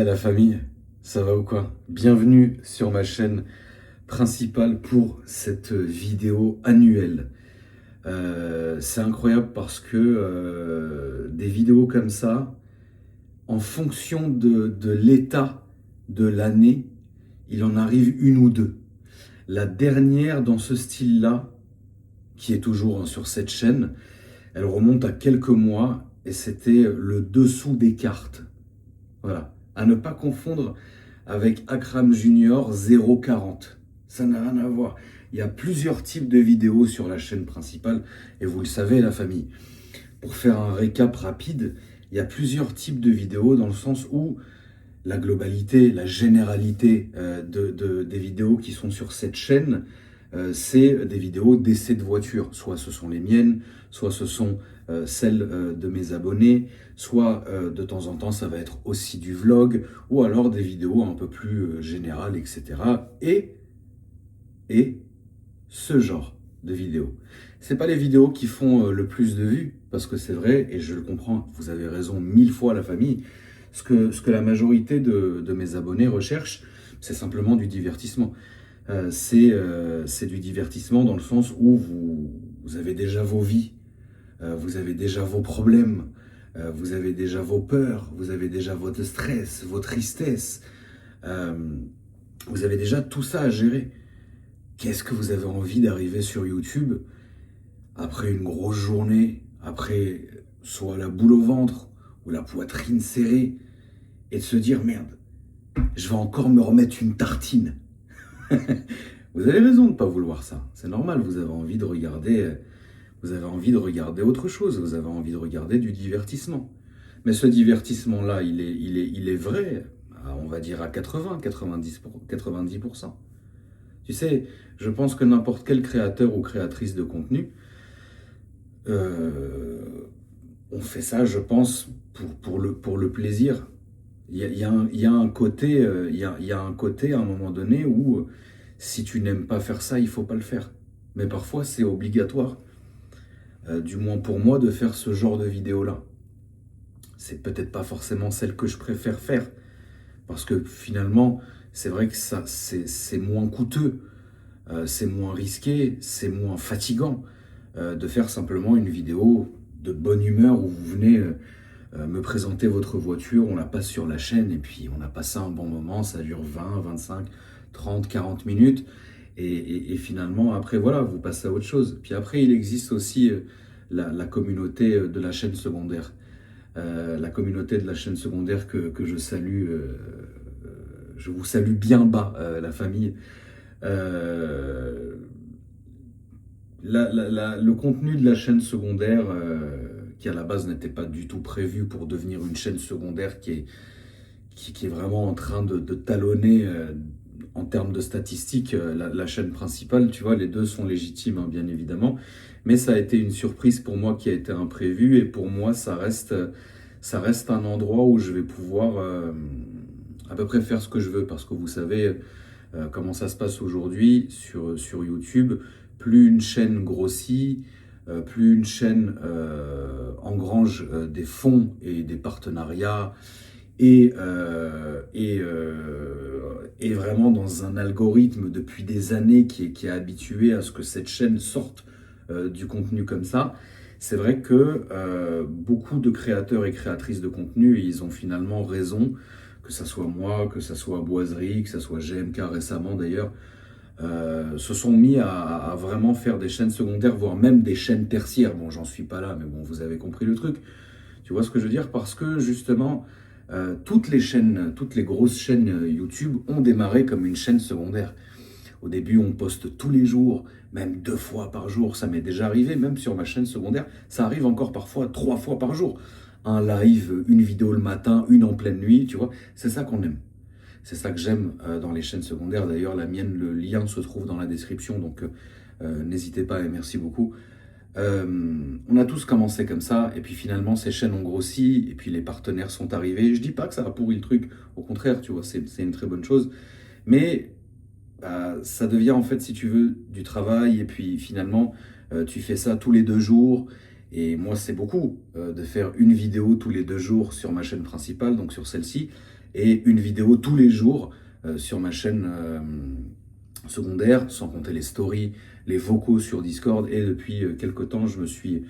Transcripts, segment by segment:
La famille, ça va ou quoi? Bienvenue sur ma chaîne principale pour cette vidéo annuelle. C'est incroyable parce que des vidéos comme ça, en fonction de l'état de l'année, il en arrive une ou deux. La dernière dans ce style-là, qui est toujours sur cette chaîne, elle remonte à quelques mois et c'était le dessous des cartes. Voilà. À ne pas confondre avec Akram Junior 040. Ça n'a rien à voir. Il y a plusieurs types de vidéos sur la chaîne principale et vous le savez, la famille. Pour faire un récap rapide, il y a plusieurs types de vidéos dans le sens où la globalité, la généralité des vidéos qui sont sur cette chaîne, c'est des vidéos d'essais de voiture. Soit ce sont les miennes, soit ce sont celles de mes abonnés, soit de temps en temps ça va être aussi du vlog, ou alors des vidéos un peu plus générales, etc. Et ce genre de vidéos. C'est pas les vidéos qui font le plus de vues, parce que c'est vrai, et je le comprends, vous avez raison 1000 fois la famille, ce que la majorité de mes abonnés recherchent, c'est simplement du divertissement. C'est du divertissement dans le sens où vous avez déjà vos vies, vous avez déjà vos problèmes, vous avez déjà vos peurs, vous avez déjà votre stress, vos tristesses, euh, vous avez déjà tout ça à gérer. Qu'est-ce que vous avez envie d'arriver sur YouTube après une grosse journée, après soit la boule au ventre ou la poitrine serrée, et de se dire merde, je vais encore me remettre une tartine. Vous avez raison de ne pas vouloir ça. C'est normal, vous avez envie de regarder autre chose, vous avez envie de regarder du divertissement. Mais ce divertissement-là, il est vrai, on va dire à 80, 90%. Tu sais, je pense que n'importe quel créateur ou créatrice de contenu, euh, on fait ça, je pense, pour le plaisir. Il y a un côté, il y a un côté à un moment donné où si tu n'aimes pas faire ça, il faut pas le faire. Mais parfois, c'est obligatoire, du moins pour moi, de faire ce genre de vidéo-là. C'est peut-être pas forcément celle que je préfère faire, parce que finalement, c'est vrai que ça, c'est moins coûteux, c'est moins risqué, c'est moins fatigant de faire simplement une vidéo de bonne humeur où vous venez me présenter votre voiture, on la passe sur la chaîne et puis on a passé un bon moment, ça dure 20, 25, 30, 40 minutes et finalement après voilà, vous passez à autre chose. Puis après il existe aussi la communauté de la chaîne secondaire. La communauté de la chaîne secondaire que je salue, je vous salue bien bas, la famille. Euh, le contenu de la chaîne secondaire, qui à la base n'était pas du tout prévu pour devenir une chaîne secondaire qui est vraiment en train de talonner en termes de statistiques la chaîne principale, tu vois, les deux sont légitimes, hein, bien évidemment, mais ça a été une surprise pour moi qui a été imprévue, et pour moi, ça reste un endroit où je vais pouvoir à peu près faire ce que je veux, parce que vous savez comment ça se passe aujourd'hui sur YouTube. Plus une chaîne grossit, plus une chaîne engrange des fonds et des partenariats et vraiment dans un algorithme depuis des années qui est habitué à ce que cette chaîne sorte du contenu comme ça. C'est vrai que beaucoup de créateurs et créatrices de contenu, ils ont finalement raison, que ça soit moi, que ça soit Boiserie, que ça soit GMK récemment d'ailleurs, se sont mis à vraiment faire des chaînes secondaires, voire même des chaînes tertiaires. Bon, j'en suis pas là, mais bon, vous avez compris le truc. Tu vois ce que je veux dire? Parce que justement, toutes les chaînes, toutes les grosses chaînes YouTube ont démarré comme une chaîne secondaire. Au début, on poste tous les jours, même 2 fois par jour. Ça m'est déjà arrivé, même sur ma chaîne secondaire. Ça arrive encore parfois 3 fois par jour. Un live, une vidéo le matin, une en pleine nuit, tu vois. C'est ça qu'on aime. C'est ça que j'aime dans les chaînes secondaires. D'ailleurs, la mienne, le lien se trouve dans la description, donc n'hésitez pas et merci beaucoup. On a tous commencé comme ça, et puis finalement, ces chaînes ont grossi, et puis les partenaires sont arrivés. Je dis pas que ça a pourri le truc, au contraire, tu vois, c'est une très bonne chose. Mais ça devient en fait, si tu veux, du travail, et puis finalement, tu fais ça tous les 2 jours, Et moi, c'est beaucoup de faire une vidéo tous les 2 jours sur ma chaîne principale, donc sur celle-ci, et une vidéo tous les jours sur ma chaîne secondaire, sans compter les stories, les vocaux sur Discord. Et depuis quelques temps, je me suis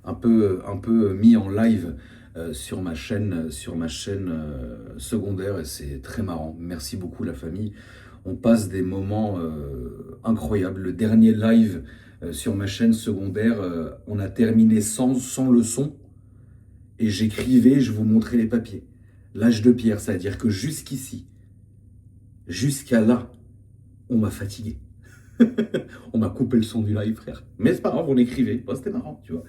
un peu mis en live sur ma chaîne secondaire, et c'est très marrant. Merci beaucoup la famille. On passe des moments incroyables. Le dernier live sur ma chaîne secondaire, on a terminé sans le son, et j'écrivais, je vous montrais les papiers. L'âge de pierre, c'est-à-dire que jusqu'ici, jusqu'à là, on m'a fatigué. On m'a coupé le son du live, frère. Mais c'est pas grave, on écrivait. Bon, c'était marrant, tu vois.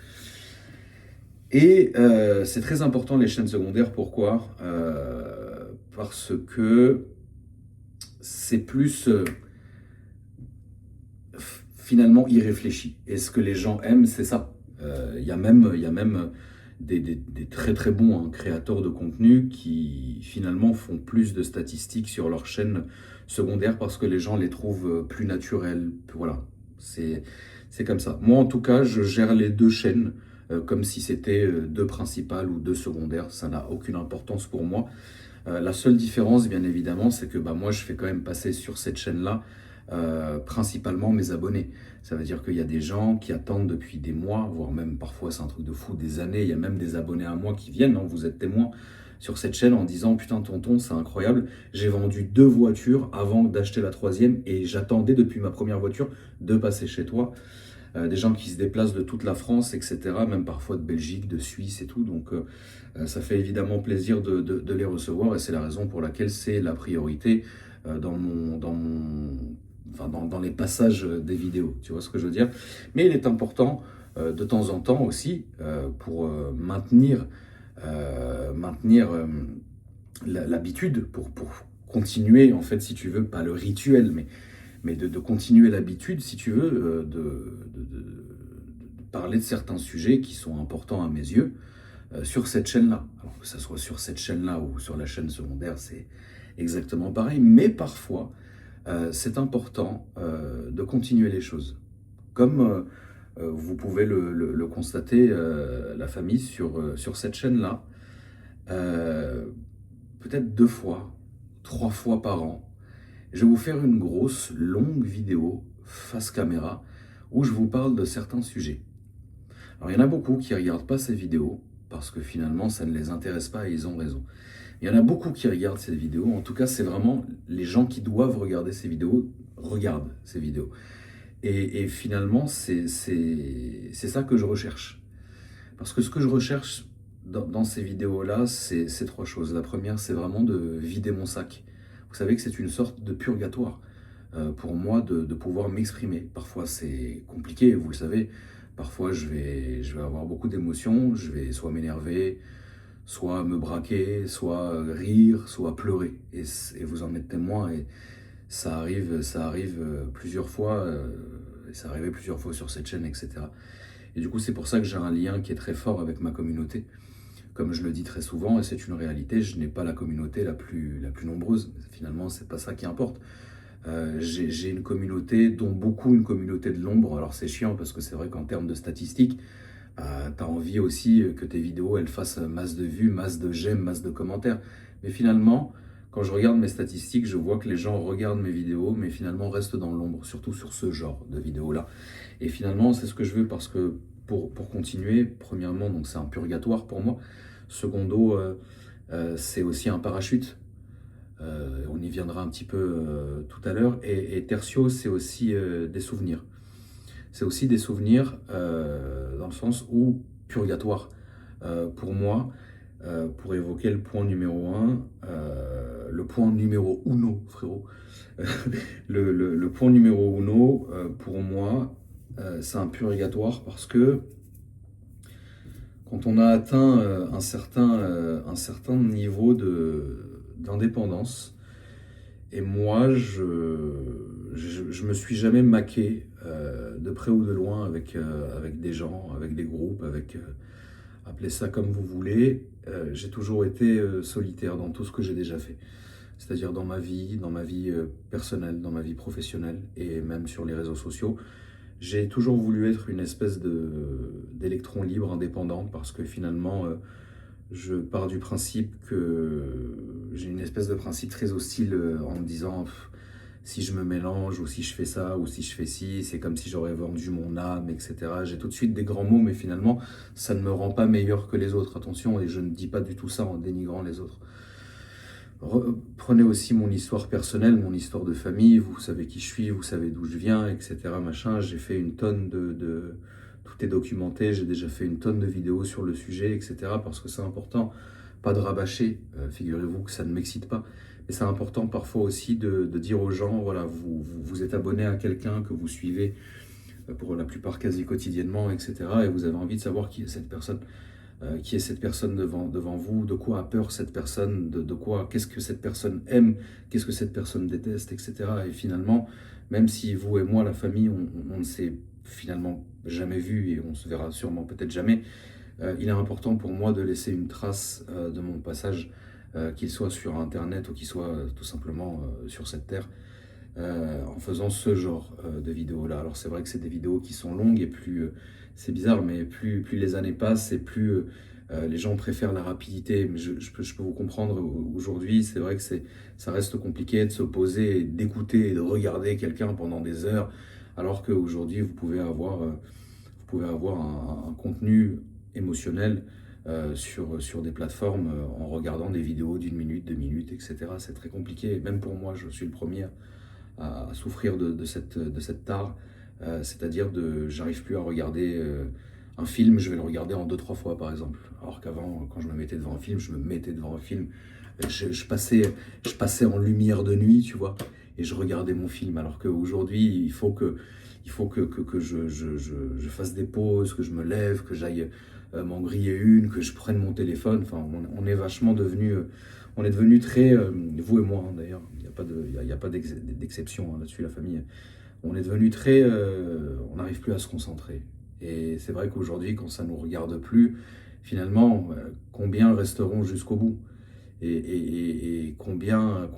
Et c'est très important les chaînes secondaires. Pourquoi parce que c'est plus finalement irréfléchi. Et ce que les gens aiment, c'est ça. Il y a même des très très bons créateurs de contenu qui finalement font plus de statistiques sur leur chaîne secondaire parce que les gens les trouvent plus naturels. Voilà, c'est comme ça. Moi en tout cas, je gère les 2 chaînes comme si c'était 2 principales ou 2 secondaires. Ça n'a aucune importance pour moi. La seule différence, bien évidemment, c'est que moi, je fais quand même passer sur cette chaîne-là principalement mes abonnés. Ça veut dire qu'il y a des gens qui attendent depuis des mois, voire même parfois, c'est un truc de fou, des années. Il y a même des abonnés à moi qui viennent, vous êtes témoins, sur cette chaîne en disant « Putain, tonton, c'est incroyable, j'ai vendu 2 voitures avant d'acheter la 3e et j'attendais depuis ma première voiture de passer chez toi. » Des gens qui se déplacent de toute la France, etc., même parfois de Belgique, de Suisse et tout. Donc ça fait évidemment plaisir de les recevoir, et c'est la raison pour laquelle c'est la priorité dans les passages des vidéos. Tu vois ce que je veux dire? Mais il est important de temps en temps aussi pour maintenir l'habitude, pour continuer, en fait, si tu veux, pas le rituel, mais de continuer l'habitude, si tu veux, de parler de certains sujets qui sont importants à mes yeux sur cette chaîne-là. Alors que ça soit sur cette chaîne-là ou sur la chaîne secondaire, c'est exactement pareil. Mais parfois, c'est important de continuer les choses. Comme vous pouvez le constater, la famille, sur cette chaîne-là, peut-être 2 fois, 3 fois par an, je vais vous faire une grosse, longue vidéo face caméra où je vous parle de certains sujets. Alors il y en a beaucoup qui ne regardent pas ces vidéos parce que finalement ça ne les intéresse pas et ils ont raison. Il y en a beaucoup qui regardent ces vidéos, en tout cas c'est vraiment les gens qui doivent regarder ces vidéos, regardent ces vidéos. Et finalement c'est ça que je recherche. Parce que ce que je recherche dans ces vidéos-là, c'est 3 choses. La première, c'est vraiment de vider mon sac. Vous savez que c'est une sorte de purgatoire pour moi de pouvoir m'exprimer. Parfois c'est compliqué, vous le savez. Parfois je vais avoir beaucoup d'émotions, je vais soit m'énerver, soit me braquer, soit rire, soit pleurer. Et vous en êtes témoin, et ça arrive plusieurs fois, et ça arrivait plusieurs fois sur cette chaîne, etc. Et du coup, c'est pour ça que j'ai un lien qui est très fort avec ma communauté. Comme je le dis très souvent, et c'est une réalité, je n'ai pas la communauté la plus nombreuse. Finalement, c'est pas ça qui importe. J'ai une communauté, dont beaucoup une communauté de l'ombre. Alors c'est chiant parce que c'est vrai qu'en termes de statistiques, tu as envie aussi que tes vidéos elles fassent masse de vues, masse de j'aime, masse de commentaires. Mais finalement, quand je regarde mes statistiques, je vois que les gens regardent mes vidéos, mais finalement restent dans l'ombre, surtout sur ce genre de vidéos-là. Et finalement, c'est ce que je veux parce que pour continuer, premièrement, donc c'est un purgatoire pour moi. Secondo, c'est aussi un parachute. On y viendra un petit peu tout à l'heure. Et tertio, c'est aussi des souvenirs. C'est aussi des souvenirs dans le sens où purgatoire. Pour moi, pour évoquer le point numéro 1, le point numéro uno, frérot. le point numéro uno, pour moi, c'est un purgatoire parce que quand on a atteint un certain niveau d'indépendance, et moi, je me suis jamais maqué de près ou de loin avec des gens, avec des groupes, appelez ça comme vous voulez. J'ai toujours été solitaire dans tout ce que j'ai déjà fait. C'est-à-dire dans ma vie personnelle, dans ma vie professionnelle et même sur les réseaux sociaux. J'ai toujours voulu être une espèce d'électron libre indépendant parce que finalement, je pars du principe que j'ai une espèce de principe très hostile en me disant si je me mélange ou si je fais ça ou si je fais ci, c'est comme si j'aurais vendu mon âme, etc. J'ai tout de suite des grands mots, mais finalement, ça ne me rend pas meilleur que les autres. Attention, et je ne dis pas du tout ça en dénigrant les autres. Prenez aussi mon histoire personnelle, mon histoire de famille, vous savez qui je suis, vous savez d'où je viens, etc. Machin. J'ai fait une tonne Tout est documenté, j'ai déjà fait une tonne de vidéos sur le sujet, etc. Parce que c'est important, pas de rabâcher, figurez-vous que ça ne m'excite pas, mais c'est important parfois aussi de dire aux gens, voilà, vous êtes abonné à quelqu'un que vous suivez pour la plupart quasi quotidiennement, etc. Et vous avez envie de savoir qui est cette personne devant vous, de quoi a peur cette personne, de quoi, qu'est-ce que cette personne aime, qu'est-ce que cette personne déteste, etc. Et finalement, même si vous et moi, la famille, on ne s'est finalement jamais vu et on se verra sûrement peut-être jamais, il est important pour moi de laisser une trace de mon passage, qu'il soit sur Internet ou qu'il soit tout simplement sur cette terre, en faisant ce genre de vidéos-là. Alors c'est vrai que c'est des vidéos qui sont longues et plus, c'est bizarre, mais plus les années passent et plus les gens préfèrent la rapidité. Mais je peux vous comprendre aujourd'hui, c'est vrai que ça reste compliqué de se poser, et d'écouter et de regarder quelqu'un pendant des heures, alors qu'aujourd'hui vous pouvez avoir un contenu émotionnel sur des plateformes en regardant des vidéos d'une minute, 2 minutes, etc. C'est très compliqué. Même pour moi, je suis le premier à souffrir de cette tare, c'est-à-dire j'arrive plus à regarder un film, je vais le regarder en 2, 3 fois par exemple. Alors qu'avant, quand je me mettais devant un film, je me mettais devant un film, je passais en lumière de nuit, tu vois, et je regardais mon film. Alors qu'aujourd'hui, il faut que je fasse des pauses, que je me lève, que j'aille m'en griller une, que je prenne mon téléphone. Enfin, on est vachement devenu, on est devenu très, vous et moi hein, d'ailleurs, il n'y a pas d'exception hein, là-dessus, la famille. On est devenu très, on n'arrive plus à se concentrer. Et c'est vrai qu'aujourd'hui, quand ça ne nous regarde plus, finalement, combien resteront jusqu'au bout et combien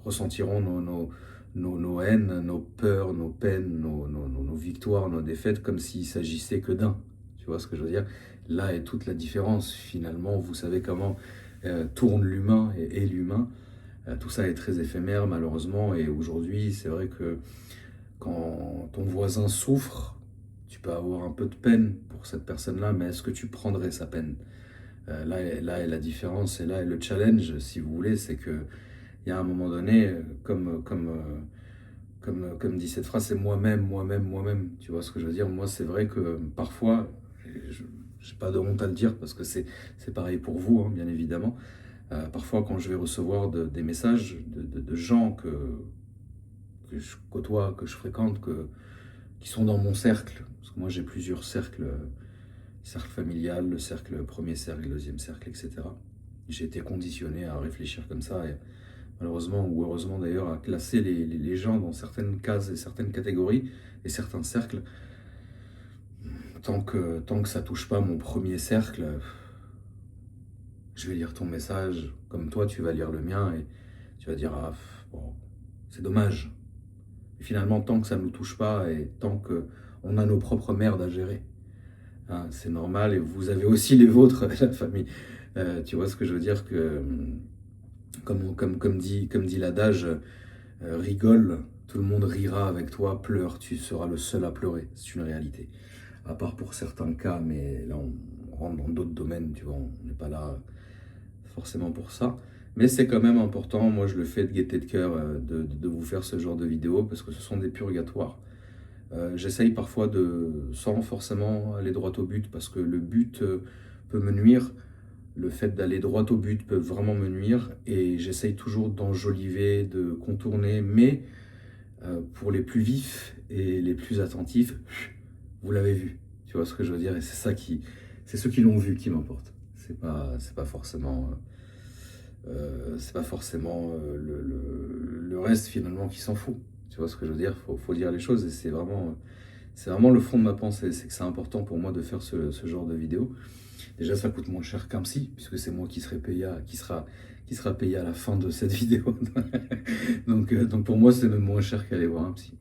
ressentiront nos haines, nos peurs, nos peines, nos victoires, nos défaites, comme s'il s'agissait que d'un. Tu vois ce que je veux dire? Là est toute la différence. Finalement, vous savez comment tourne l'humain et l'humain. Tout ça est très éphémère, malheureusement. Et aujourd'hui, c'est vrai que quand ton voisin souffre, tu peux avoir un peu de peine pour cette personne-là, mais est-ce que tu prendrais sa peine? Là est la différence, et là est le challenge, si vous voulez, c'est que il y a un moment donné, comme dit cette phrase, c'est moi-même, moi-même, moi-même. Tu vois ce que je veux dire? Moi, c'est vrai que parfois, je n'ai pas de honte à le dire, parce que c'est pareil pour vous, hein, bien évidemment. Parfois, quand je vais recevoir des messages de gens que je côtoie, que je fréquente, qui sont dans mon cercle, parce que moi j'ai plusieurs cercles, cercle familial, le cercle premier cercle, deuxième cercle, etc. J'ai été conditionné à réfléchir comme ça, et malheureusement ou heureusement d'ailleurs, à classer les gens dans certaines cases et certaines catégories et certains cercles. Tant que ça touche pas mon premier cercle, je vais lire ton message comme toi tu vas lire le mien et tu vas dire ah bon, c'est dommage. Et finalement, tant que ça ne nous touche pas et tant qu'on a nos propres merdes à gérer, hein, c'est normal. Et vous avez aussi les vôtres, la famille. Tu vois ce que je veux dire que, comme dit l'adage, rigole, tout le monde rira avec toi, pleure, tu seras le seul à pleurer. C'est une réalité. À part pour certains cas, mais là on rentre dans d'autres domaines, tu vois, on n'est pas là forcément pour ça. Mais c'est quand même important, moi je le fais de gaieté de cœur, de vous faire ce genre de vidéos, parce que ce sont des purgatoires. J'essaye parfois sans forcément aller droit au but, parce que le but peut me nuire, le fait d'aller droit au but peut vraiment me nuire, et j'essaye toujours d'enjoliver, de contourner, mais pour les plus vifs et les plus attentifs, vous l'avez vu, tu vois ce que je veux dire, et c'est ceux qui l'ont vu qui m'importe. C'est pas forcément le reste finalement qui s'en fout. Tu vois ce que je veux dire? Faut dire les choses, et c'est vraiment le fond de ma pensée. C'est que c'est important pour moi de faire ce genre de vidéo. Déjà, ça coûte moins cher qu'un psy, puisque c'est moi qui sera payé à la fin de cette vidéo. Donc pour moi, c'est même moins cher qu'aller voir un psy.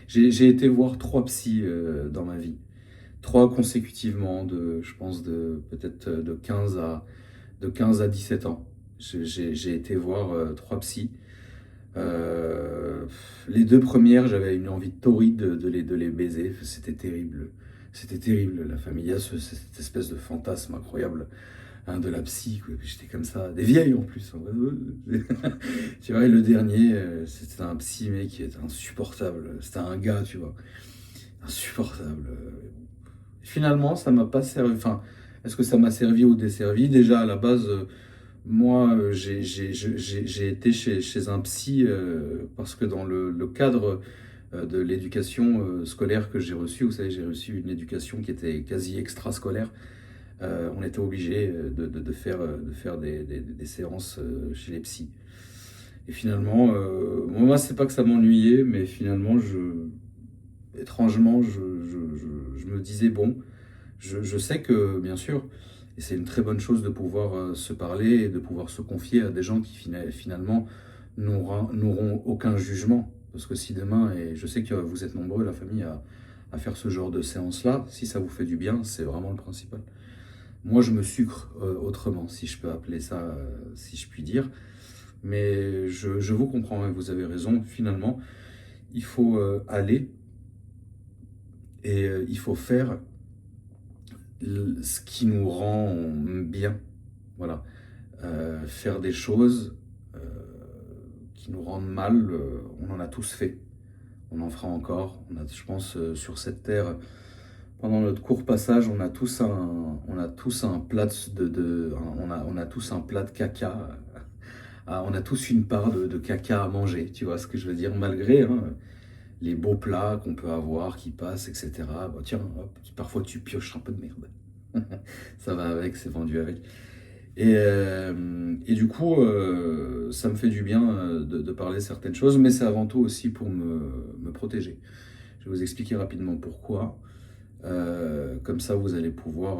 J'ai été voir 3 psys dans ma vie. 3 consécutivement, je pense peut-être de 15 à 17 ans. J'ai été voir 3 psys. Euh, les 2 premières, j'avais une envie torride de les baiser. C'était terrible. C'était terrible. La famille, il y a cette espèce de fantasme incroyable, hein, de la psy, quoi. J'étais comme ça, des vieilles en plus, hein. Tu vois, et le dernier, c'était un psy, mec, qui était insupportable. C'était un gars, tu vois, insupportable. Finalement, ça m'a pas servi. Enfin, est-ce que ça m'a servi ou desservi? Déjà, à la base, moi, j'ai été chez un psy parce que dans le cadre de l'éducation scolaire que j'ai reçue, vous savez, j'ai reçu une éducation qui était quasi extrascolaire. On était obligé de faire des séances chez les psys. Et finalement, moi, c'est pas que ça m'ennuyait, mais finalement, étrangement, je me disais, bon, je sais que, bien sûr, et c'est une très bonne chose de pouvoir se parler et de pouvoir se confier à des gens qui finalement n'auront aucun jugement. Parce que si demain, et je sais que vous êtes nombreux, la famille, à faire ce genre de séance-là, si ça vous fait du bien, c'est vraiment le principal. Moi, je me sucre autrement, si je peux appeler ça, si je puis dire. Mais je vous comprends, hein, vous avez raison. Finalement, il faut aller et il faut faire ce qui nous rend bien. Voilà. Faire des choses qui nous rendent mal, on en a tous fait. On en fera encore. Je pense, sur cette terre, pendant notre court passage, on a tous un plat on a tous un plat de caca. On a tous une part de caca à manger. Tu vois ce que je veux dire? Malgré, hein, les beaux plats qu'on peut avoir qui passent, etc. Bah, tiens, hop, parfois tu pioches un peu de merde. Ça va avec, c'est vendu avec. Et du coup, ça me fait du bien de parler certaines choses, mais c'est avant tout aussi pour me protéger. Je vais vous expliquer rapidement pourquoi. Comme ça, vous allez pouvoir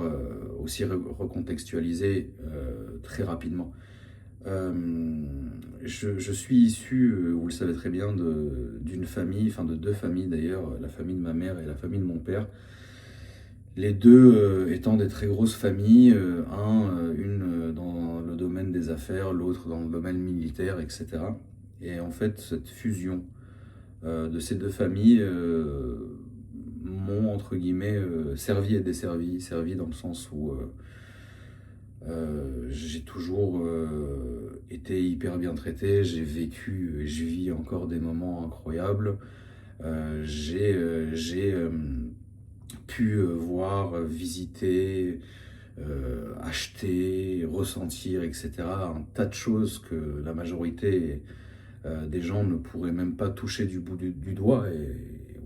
aussi recontextualiser très rapidement. Je suis issu, vous le savez très bien, d'une famille, enfin de 2 familles d'ailleurs, la famille de ma mère et la famille de mon père. Les 2 étant des très grosses familles, une dans le domaine des affaires, l'autre dans le domaine militaire, etc. Et en fait, cette fusion de ces 2 familles m'ont, entre guillemets, servi et desservi. Servi dans le sens où j'ai toujours été hyper bien traité, j'ai vécu et je vis encore des moments incroyables. J'ai pu voir, visiter, acheter, ressentir, etc. Un tas de choses que la majorité des gens ne pourraient même pas toucher du bout du doigt et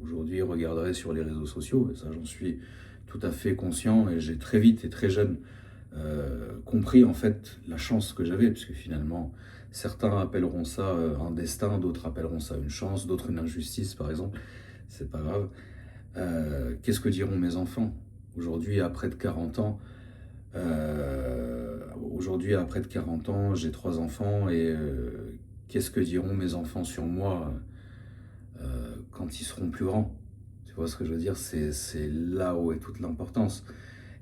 aujourd'hui regarderaient sur les réseaux sociaux. Et ça, j'en suis tout à fait conscient et j'ai très vite et très jeune compris en fait la chance que j'avais, puisque finalement certains appelleront ça un destin, d'autres appelleront ça une chance, d'autres une injustice par exemple, c'est pas grave. Qu'est-ce que diront mes enfants aujourd'hui à près de 40 ans? Aujourd'hui à près de 40 ans, j'ai 3 enfants et qu'est-ce que diront mes enfants sur moi quand ils seront plus grands? Tu vois ce que je veux dire? C'est là où est toute l'importance.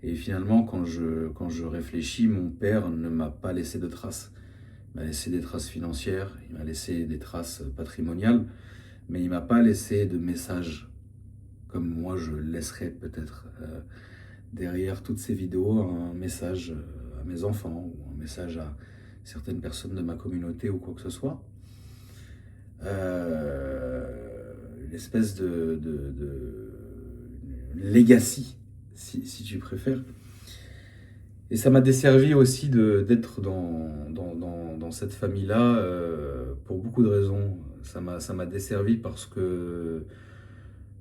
Et finalement, quand je réfléchis, mon père ne m'a pas laissé de traces. Il m'a laissé des traces financières, il m'a laissé des traces patrimoniales, mais il m'a pas laissé de message, comme moi je laisserai peut-être derrière toutes ces vidéos, un message à mes enfants, ou un message à certaines personnes de ma communauté ou quoi que ce soit. Une espèce de legacy, si tu préfères. Et ça m'a desservi aussi d'être dans cette famille-là pour beaucoup de raisons. Ça m'a desservi parce que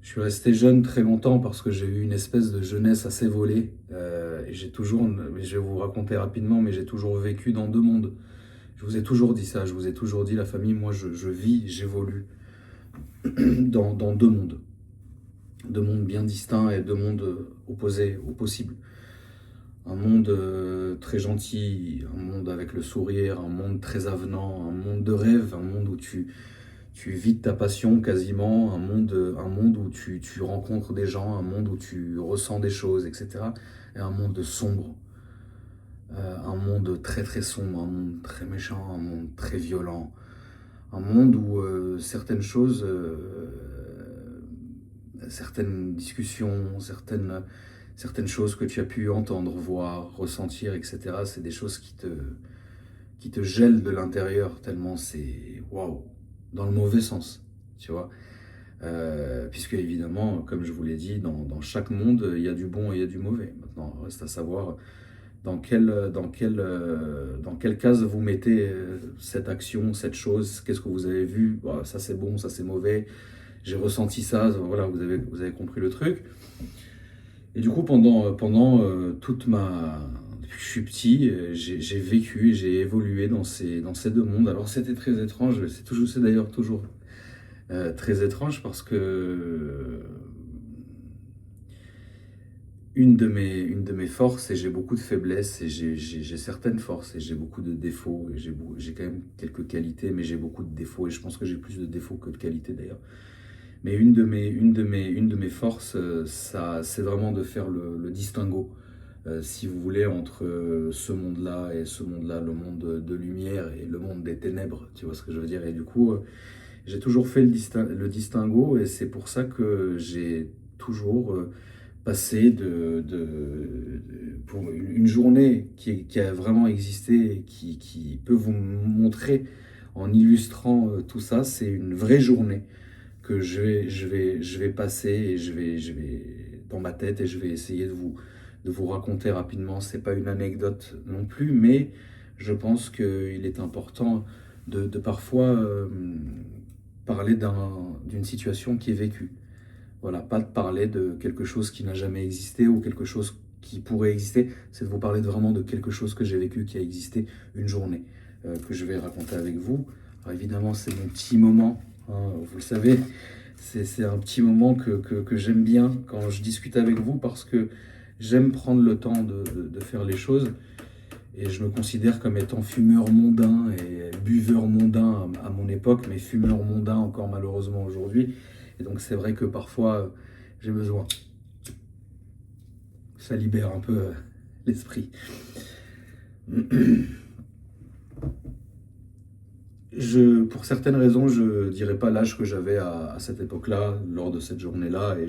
je suis resté jeune très longtemps, parce que j'ai eu une espèce de jeunesse assez volée. Et j'ai toujours, je vais vous raconter rapidement, mais j'ai toujours vécu dans 2 mondes. Je vous ai toujours dit ça, je vous ai toujours dit, la famille, moi je vis, j'évolue dans 2 mondes. 2 mondes bien distincts et 2 mondes opposés au possible. Un monde très gentil, un monde avec le sourire, un monde très avenant, un monde de rêve, un monde où tu vis de ta passion quasiment, un monde où tu rencontres des gens, un monde où tu ressens des choses, etc. Et un monde sombre, un monde très très sombre, un monde très méchant, un monde très violent, un monde où certaines choses, certaines discussions, certaines choses que tu as pu entendre, voir, ressentir, etc., c'est des choses qui te gèlent de l'intérieur, tellement c'est waouh, dans le mauvais sens, tu vois. Puisque évidemment, comme je vous l'ai dit, dans chaque monde, il y a du bon et il y a du mauvais. Maintenant, reste à savoir dans quelle case vous mettez cette action, cette chose, qu'est-ce que vous avez vu, voilà, ça c'est bon, ça c'est mauvais, j'ai ressenti ça, voilà, vous avez compris le truc. Et du coup, pendant toute ma... Depuis que je suis petit, j'ai vécu et j'ai évolué dans ces deux mondes. Alors c'était très étrange, c'est d'ailleurs toujours très étrange parce que une de mes forces, et j'ai beaucoup de faiblesses, et j'ai certaines forces, et j'ai beaucoup de défauts, et j'ai quand même quelques qualités, mais j'ai beaucoup de défauts, et je pense que j'ai plus de défauts que de qualités d'ailleurs. Mais une de mes forces, c'est vraiment de faire le distinguo, si vous voulez, entre ce monde-là et ce monde-là, le monde de lumière et le monde des ténèbres, tu vois ce que je veux dire. Et du coup, j'ai toujours fait le distinguo, et c'est pour ça que j'ai toujours passé pour une journée qui a vraiment existé, et qui peut vous montrer en illustrant tout ça, c'est une vraie journée que je vais passer, et je vais dans ma tête, et je vais essayer de vous raconter rapidement. C'est pas une anecdote non plus, mais je pense qu'il est important de parfois parler d'une situation qui est vécue. Voilà, pas de parler de quelque chose qui n'a jamais existé ou quelque chose qui pourrait exister, c'est de vous parler vraiment de quelque chose que j'ai vécu, qui a existé une journée, que je vais raconter avec vous. Alors évidemment, c'est mon petit moment, hein, vous le savez, c'est un petit moment que j'aime bien quand je discute avec vous, parce que j'aime prendre le temps de faire les choses, et je me considère comme étant fumeur mondain et buveur mondain à mon époque, mais fumeur mondain encore malheureusement aujourd'hui. Et donc c'est vrai que parfois j'ai besoin. Ça libère un peu l'esprit. Pour certaines raisons, je ne dirais pas l'âge que j'avais à cette époque-là, lors de cette journée-là, et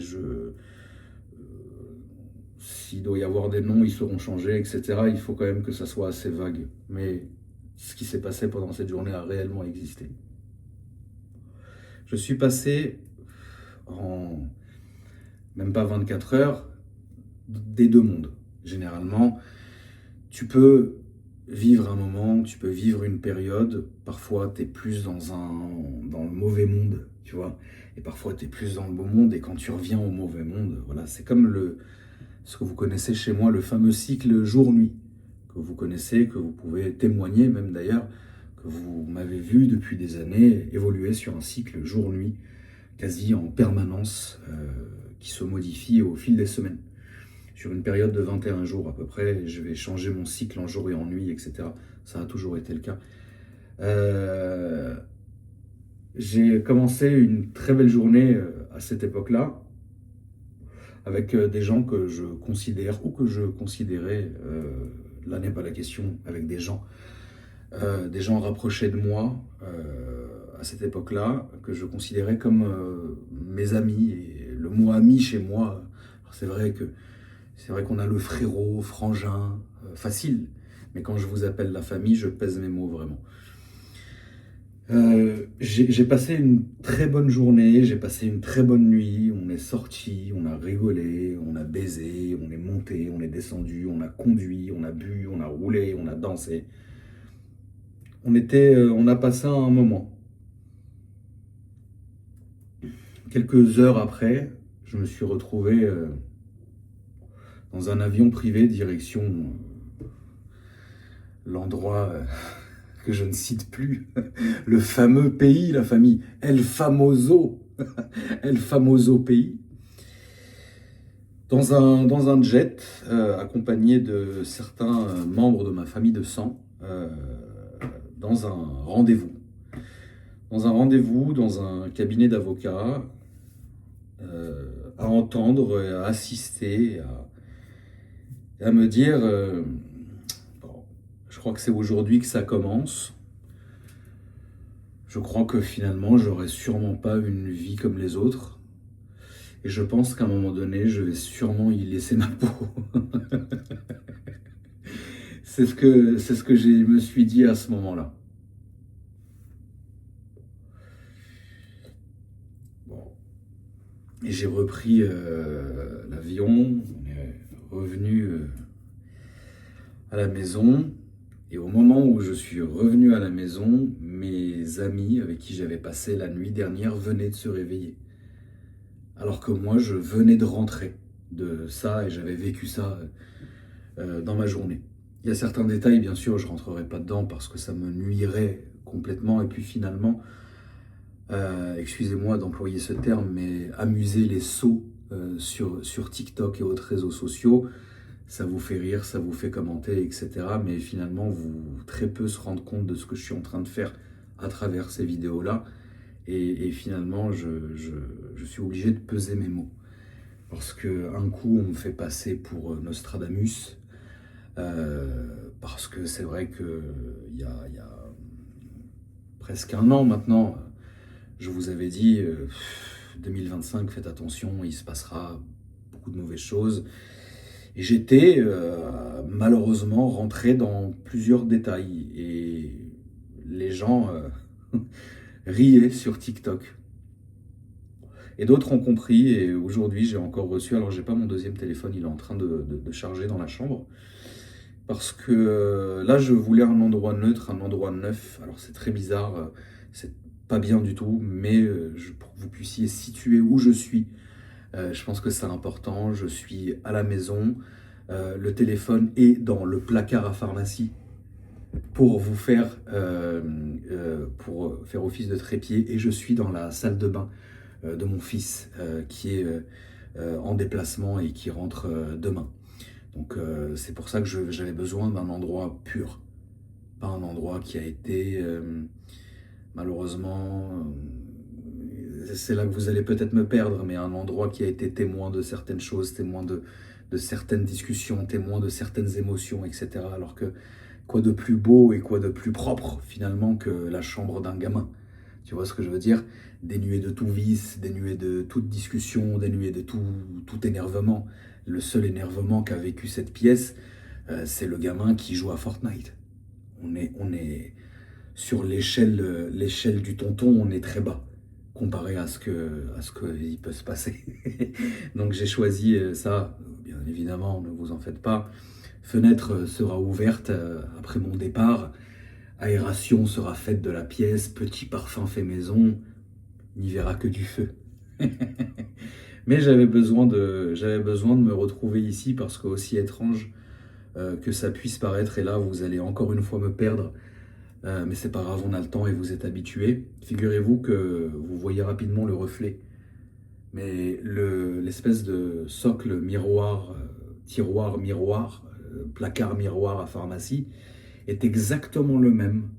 s'il doit y avoir des noms, ils seront changés, etc. Il faut quand même que ça soit assez vague. Mais ce qui s'est passé pendant cette journée a réellement existé. Je suis passé en même pas 24 heures des deux mondes. Généralement, tu peux vivre un moment, tu peux vivre une période, parfois tu es plus dans le mauvais monde, tu vois, et parfois tu es plus dans le beau monde, et quand tu reviens au mauvais monde, voilà, c'est comme ce que vous connaissez chez moi, le fameux cycle jour-nuit, que vous connaissez, que vous pouvez témoigner même d'ailleurs, que vous m'avez vu depuis des années évoluer sur un cycle jour-nuit, quasi en permanence, qui se modifie au fil des semaines. Sur une période de 21 jours à peu près, je vais changer mon cycle en jour et en nuit, etc. Ça a toujours été le cas. J'ai commencé une très belle journée à cette époque-là, avec des gens que je considère, ou que je considérais, là n'est pas la question, avec des gens rapprochés de moi à cette époque-là, que je considérais comme mes amis. Et le mot ami chez moi, c'est vrai qu'on a le frérot, frangin, facile. Mais quand je vous appelle la famille, je pèse mes mots vraiment. J'ai passé une très bonne journée, j'ai passé une très bonne nuit. On est sortis, on a rigolé, on a baisé, on est monté, on est descendu, on a conduit, on a bu, on a roulé, on a dansé. On a passé un moment. Quelques heures après, je me suis retrouvé dans un avion privé direction l'endroit que je ne cite plus, le fameux pays, la famille El Famoso, El Famoso pays, dans un jet accompagné de certains membres de ma famille de sang, dans un rendez-vous. dans un rendez-vous, dans un cabinet d'avocat, à entendre, à assister, à me dire, bon, je crois que c'est aujourd'hui que ça commence. Je crois que finalement, j'aurai sûrement pas une vie comme les autres. Et je pense qu'à un moment donné, je vais sûrement y laisser ma peau. C'est ce que je me suis dit à ce moment-là. Bon. Et j'ai repris l'avion, on est revenu à la maison. Et au moment où je suis revenu à la maison, mes amis avec qui j'avais passé la nuit dernière venaient de se réveiller. Alors que moi, je venais de rentrer de ça et j'avais vécu ça dans ma journée. Il y a certains détails, bien sûr, je ne rentrerai pas dedans parce que ça me nuirait complètement. Et puis finalement, excusez-moi d'employer ce terme, mais amuser les sots sur TikTok et autres réseaux sociaux, ça vous fait rire, ça vous fait commenter, etc. Mais finalement, vous très peu se rendent compte de ce que je suis en train de faire à travers ces vidéos-là. Et finalement, je suis obligé de peser mes mots. Parce qu'un coup, on me fait passer pour Nostradamus. Parce que c'est vrai qu'il y a presque un an maintenant, je vous avais dit, 2025, faites attention, il se passera beaucoup de mauvaises choses. Et j'étais malheureusement rentré dans plusieurs détails. Et les gens riaient sur TikTok. Et d'autres ont compris, et aujourd'hui j'ai encore reçu, alors j'ai pas mon deuxième téléphone, il est en train de charger dans la chambre, parce que là je voulais un endroit neutre, un endroit neuf, alors c'est très bizarre, c'est pas bien du tout, mais pour que vous puissiez situer où je suis, je pense que c'est important, je suis à la maison, le téléphone est dans le placard à pharmacie, pour pour faire office de trépied, et je suis dans la salle de bain de mon fils qui est en déplacement et qui rentre demain. Donc c'est pour ça que j'avais besoin d'un endroit pur, pas un endroit qui a été malheureusement, c'est là que vous allez peut-être me perdre, mais un endroit qui a été témoin de certaines choses, témoin de certaines discussions, témoin de certaines émotions, etc. Alors que quoi de plus beau et quoi de plus propre finalement que la chambre d'un gamin? Tu vois ce que je veux dire? Dénué de tout vice, dénué de toute discussion, dénué de tout énervement. Le seul énervement qu'a vécu cette pièce, c'est le gamin qui joue à Fortnite. On est sur l'échelle du tonton, on est très bas comparé à ce qu'il peut se passer. Donc j'ai choisi ça, bien évidemment, ne vous en faites pas. Fenêtre sera ouverte après mon départ. Aération sera faite de la pièce, petit parfum fait maison, n'y verra que du feu. Mais j'avais besoin de me retrouver ici parce que, aussi étrange que ça puisse paraître, et là vous allez encore une fois me perdre, mais c'est pas grave, on a le temps et vous êtes habitués. Figurez-vous que vous voyez rapidement le reflet, mais l'espèce de socle miroir, tiroir miroir, placard miroir à pharmacie est exactement le même,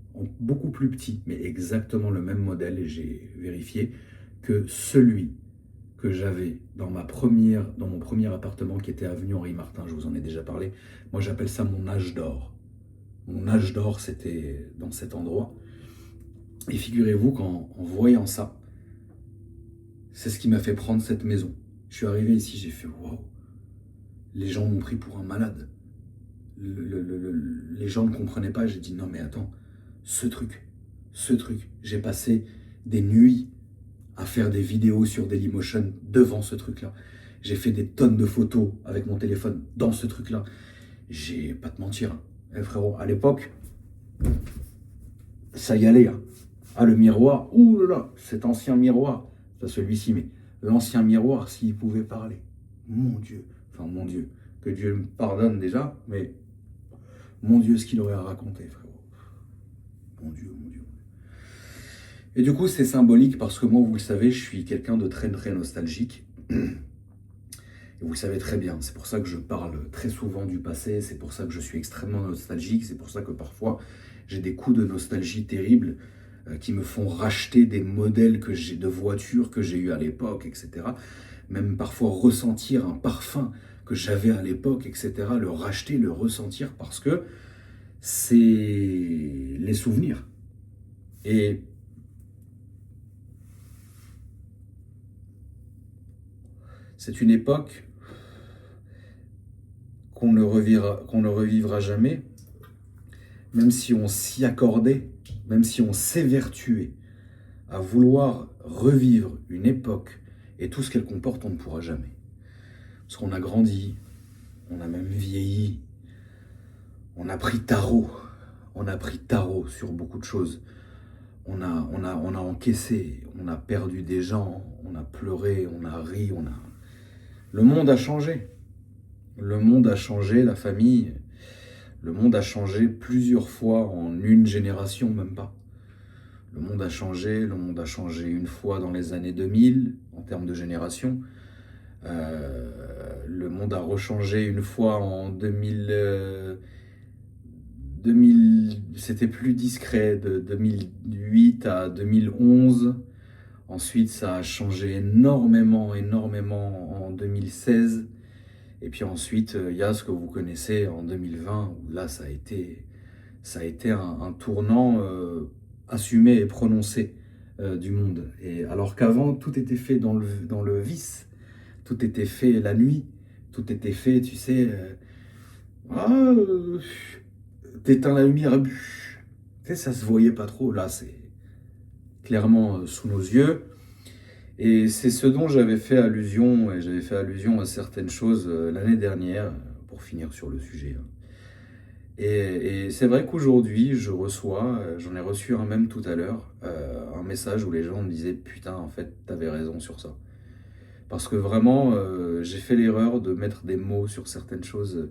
beaucoup plus petit, mais exactement le même modèle, et j'ai vérifié que celui que j'avais dans mon premier appartement qui était avenue Henri Martin, je vous en ai déjà parlé. Moi j'appelle ça mon âge d'or. Mon âge d'or, c'était dans cet endroit. Et figurez-vous qu'en voyant ça, c'est ce qui m'a fait prendre cette maison. Je suis arrivé ici, j'ai fait waouh. Les gens m'ont pris pour un malade. Les gens ne comprenaient pas. J'ai dit non mais attends, ce truc. J'ai passé des nuits à faire des vidéos sur Dailymotion devant ce truc-là. J'ai fait des tonnes de photos avec mon téléphone dans ce truc-là. J'ai pas te mentir, hein. Frérot, à l'époque, ça y allait. Hein. Ah, le miroir, ouh là là, cet ancien miroir, pas celui-ci, mais l'ancien miroir, s'il pouvait parler. Mon Dieu, mon Dieu, que Dieu me pardonne déjà, mais mon Dieu, ce qu'il aurait à raconter, frérot. Mon Dieu, mon Dieu. Et du coup, c'est symbolique parce que moi, vous le savez, je suis quelqu'un de très très nostalgique. Et vous le savez très bien, c'est pour ça que je parle très souvent du passé, c'est pour ça que je suis extrêmement nostalgique, c'est pour ça que parfois j'ai des coups de nostalgie terribles. qui me font racheter des modèles de voitures que j'ai eu à l'époque, etc. Même parfois ressentir un parfum que j'avais à l'époque, etc. Le racheter, le ressentir, parce que c'est les souvenirs. Et c'est une époque qu'on ne revivra jamais, même si on s'y accordait, même si on s'évertuait à vouloir revivre une époque et tout ce qu'elle comporte, on ne pourra jamais. Parce qu'on a grandi, on a même vieilli, on a pris tarot sur beaucoup de choses. On a encaissé, on a perdu des gens, on a pleuré, on a ri, Le monde a changé. Le monde a changé, la famille, le monde a changé plusieurs fois en une génération, même pas. Le monde a changé une fois dans les années 2000, en termes de génération. Le monde a rechangé une fois en 2000, c'était plus discret, de 2008 à 2011. Ensuite, ça a changé énormément en 2016. Et puis ensuite, il y a ce que vous connaissez en 2020, où là, ça a été un tournant assumé et prononcé du monde. Et alors qu'avant, tout était fait dans le vice, tout était fait la nuit, tout était fait, tu sais, t'éteins la lumière, tu sais, ça se voyait pas trop. Là, c'est clairement sous nos yeux. Et c'est ce dont j'avais fait allusion, et j'avais fait allusion à certaines choses l'année dernière, pour finir sur le sujet. Et c'est vrai qu'aujourd'hui, j'en ai reçu un même tout à l'heure, un message où les gens me disaient « Putain, en fait, t'avais raison sur ça ». Parce que vraiment, j'ai fait l'erreur de mettre des mots sur certaines choses.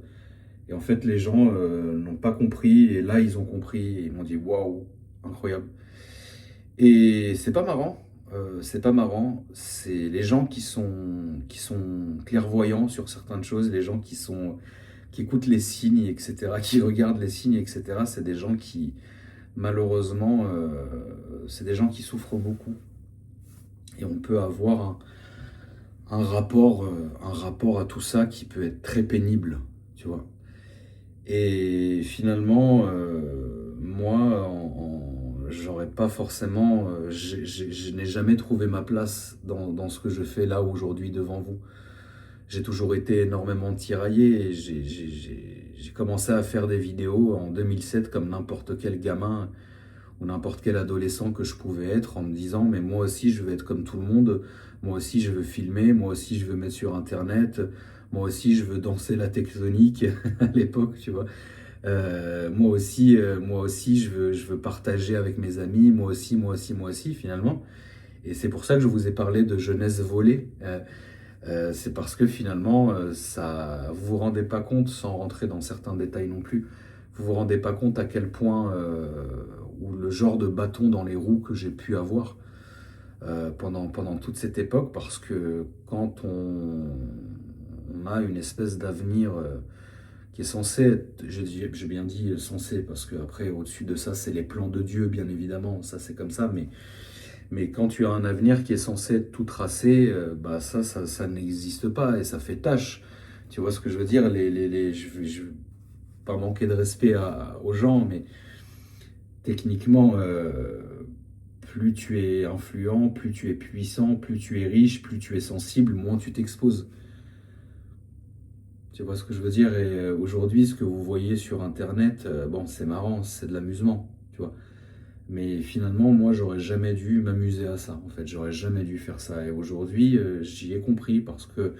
Et en fait, les gens n'ont pas compris, et là, ils ont compris, et ils m'ont dit « Waouh, incroyable ». Et c'est pas marrant. C'est les gens qui sont clairvoyants sur certaines choses, les gens qui écoutent les signes, etc., qui regardent les signes, etc. C'est des gens qui, malheureusement, c'est des gens qui souffrent beaucoup. Et on peut avoir un rapport à tout ça qui peut être très pénible, tu vois. Et finalement, moi, j'aurais pas forcément, je n'ai jamais trouvé ma place dans ce que je fais là aujourd'hui devant vous. J'ai toujours été énormément tiraillé et j'ai commencé à faire des vidéos en 2007 comme n'importe quel gamin ou n'importe quel adolescent que je pouvais être, en me disant mais moi aussi je veux être comme tout le monde, moi aussi je veux filmer, moi aussi je veux mettre sur internet, moi aussi je veux danser la tectonique à l'époque, tu vois. Moi aussi je veux partager avec mes amis, moi aussi finalement. Et c'est pour ça que je vous ai parlé de jeunesse volée. C'est parce que finalement, vous vous rendez pas compte, sans rentrer dans certains détails non plus, vous vous rendez pas compte à quel point, ou le genre de bâton dans les roues que j'ai pu avoir pendant toute cette époque, parce que quand on a une espèce d'avenir qui est censé être, j'ai bien dit censé, parce qu'après, au-dessus de ça, c'est les plans de Dieu, bien évidemment, ça c'est comme ça, mais quand tu as un avenir qui est censé être tout tracé, bah ça n'existe pas et ça fait tâche. Tu vois ce que je veux dire? Je veux pas manquer de respect aux gens, mais techniquement, plus tu es influent, plus tu es puissant, plus tu es riche, plus tu es sensible, moins tu t'exposes. Tu vois ce que je veux dire? Et aujourd'hui, ce que vous voyez sur Internet, bon, c'est marrant, c'est de l'amusement, tu vois. Mais finalement, moi, j'aurais jamais dû m'amuser à ça, en fait. J'aurais jamais dû faire ça. Et aujourd'hui, j'y ai compris parce que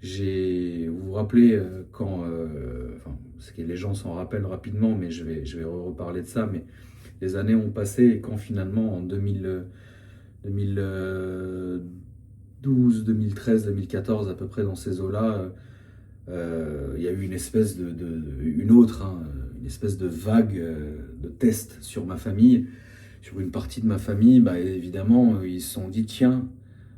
vous vous rappelez enfin, parce que les gens s'en rappellent rapidement, mais je vais reparler de ça. Mais les années ont passé et quand finalement, en 2012, 2013, 2014, à peu près dans ces eaux-là, il y a eu une espèce une espèce de vague de tests sur ma famille, sur une partie de ma famille. Bah, évidemment, ils se sont dit, tiens,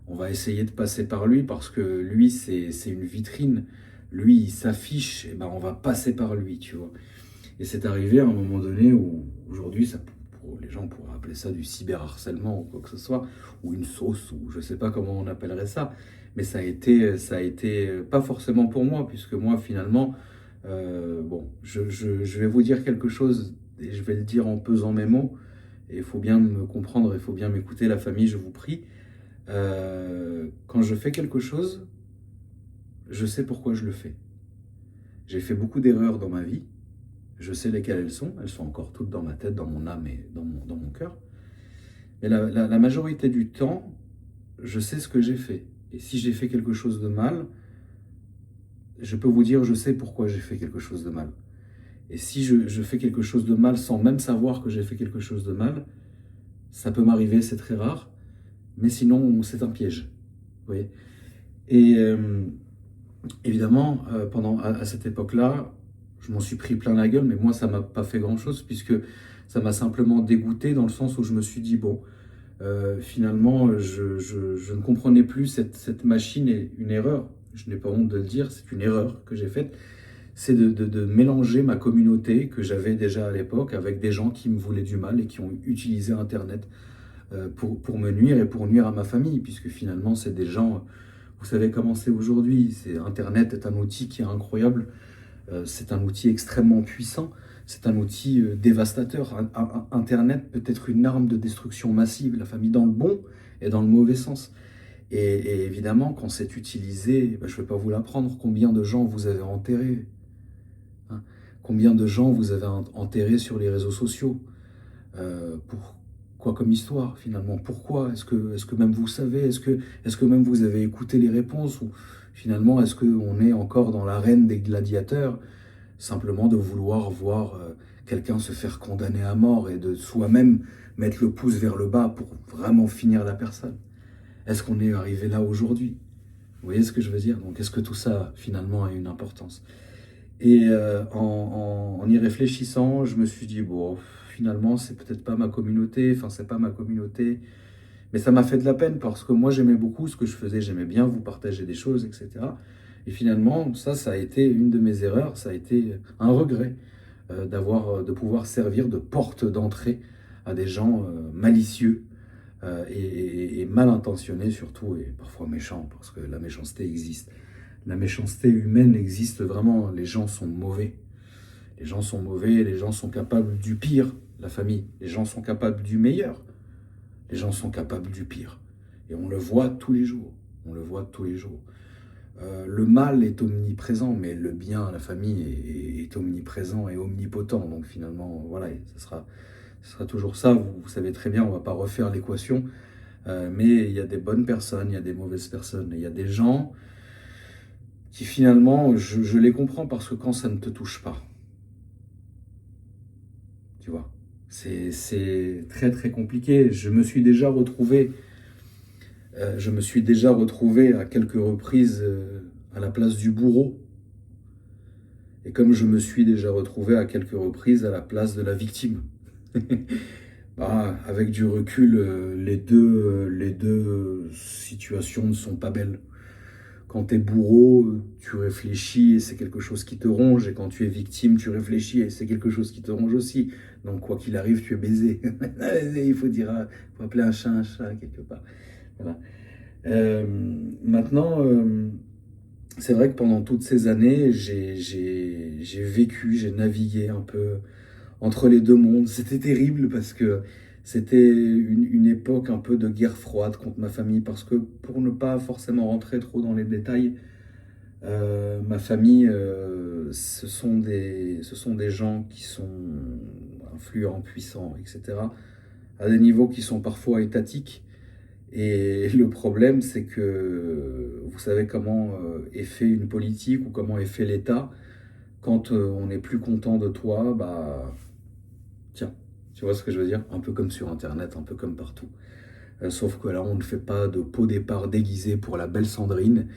on va essayer de passer par lui parce que lui, c'est une vitrine. Lui, il s'affiche, et ben on va passer par lui, tu vois. Et c'est arrivé à un moment donné où, aujourd'hui, les gens pourraient appeler ça du cyberharcèlement ou quoi que ce soit, ou une sauce, ou je sais pas comment on appellerait ça. Mais ça a été pas forcément pour moi, puisque moi, finalement, bon, je vais vous dire quelque chose, et je vais le dire en pesant mes mots, et il faut bien me comprendre, il faut bien m'écouter, la famille, je vous prie. Quand je fais quelque chose, je sais pourquoi je le fais. J'ai fait beaucoup d'erreurs dans ma vie, je sais lesquelles elles sont encore toutes dans ma tête, dans mon âme et dans mon cœur. Mais la majorité du temps, je sais ce que j'ai fait. Et si j'ai fait quelque chose de mal, je peux vous dire, je sais pourquoi j'ai fait quelque chose de mal. Et si je fais quelque chose de mal sans même savoir que j'ai fait quelque chose de mal, ça peut m'arriver, c'est très rare, mais sinon, c'est un piège. Vous voyez. Et évidemment, à cette époque-là, je m'en suis pris plein la gueule, mais moi, ça m'a pas fait grand-chose, puisque ça m'a simplement dégoûté, dans le sens où je me suis dit, bon, finalement, je ne comprenais plus cette machine, et une erreur, je n'ai pas honte de le dire, c'est une erreur que j'ai faite, c'est de mélanger ma communauté que j'avais déjà à l'époque avec des gens qui me voulaient du mal et qui ont utilisé Internet pour me nuire et pour nuire à ma famille, puisque finalement, c'est des gens, vous savez comment c'est aujourd'hui, Internet est un outil qui est incroyable, c'est un outil extrêmement puissant, c'est un outil dévastateur. Internet peut être une arme de destruction massive, la famille dans le bon et dans le mauvais sens. Et évidemment, quand c'est utilisé, je ne vais pas vous l'apprendre, combien de gens vous avez enterrés, hein, combien de gens vous avez enterrés sur les réseaux sociaux, pour quoi comme histoire finalement? Pourquoi? Est-ce que même vous savez? Est-ce que même vous avez écouté les réponses? Ou finalement, est-ce qu'on est encore dans l'arène des gladiateurs, simplement de vouloir voir quelqu'un se faire condamner à mort et de soi-même mettre le pouce vers le bas pour vraiment finir la personne? Est-ce qu'on est arrivé là aujourd'hui? Vous voyez ce que je veux dire? Donc, est-ce que tout ça, finalement, a une importance? Et en y réfléchissant, je me suis dit, bon, finalement, c'est peut-être pas ma communauté, enfin, c'est pas ma communauté. Mais ça m'a fait de la peine parce que moi, j'aimais beaucoup ce que je faisais, j'aimais bien vous partager des choses, etc. Et finalement, ça a été une de mes erreurs, ça a été un regret de pouvoir servir de porte d'entrée à des gens malicieux et mal intentionnés surtout, et parfois méchants, parce que la méchanceté existe. La méchanceté humaine existe vraiment, les gens sont mauvais. Les gens sont mauvais, les gens sont capables du pire, la famille. Les gens sont capables du meilleur, les gens sont capables du pire. Et on le voit tous les jours, on le voit tous les jours. Le mal est omniprésent, mais le bien, la famille, est omniprésent et omnipotent. Donc finalement, voilà, ce sera toujours ça. Vous savez très bien, on ne va pas refaire l'équation. Mais il y a des bonnes personnes, il y a des mauvaises personnes. Il y a des gens qui finalement, je les comprends parce que quand ça ne te touche pas, tu vois, c'est très très compliqué. Je me suis déjà retrouvé à quelques reprises à la place du bourreau. Et comme je me suis déjà retrouvé à quelques reprises à la place de la victime. Bah, avec du recul, les deux situations ne sont pas belles. Quand tu es bourreau, tu réfléchis et c'est quelque chose qui te ronge. Et quand tu es victime, tu réfléchis et c'est quelque chose qui te ronge aussi. Donc quoi qu'il arrive, tu es baisé. Il faut faut appeler un chat quelque part. Voilà. Maintenant, c'est vrai que pendant toutes ces années, j'ai navigué un peu entre les deux mondes. C'était terrible parce que c'était une époque un peu de guerre froide contre ma famille, parce que pour ne pas forcément rentrer trop dans les détails, ma famille, ce sont des gens qui sont influents, puissants, etc., à des niveaux qui sont parfois étatiques. Et le problème, c'est que vous savez comment est fait une politique ou comment est fait l'État. Quand on n'est plus content de toi, bah tiens, tu vois ce que je veux dire? Un peu comme sur Internet, un peu comme partout. Sauf que là, on ne fait pas de pot départ déguisé pour la belle Sandrine,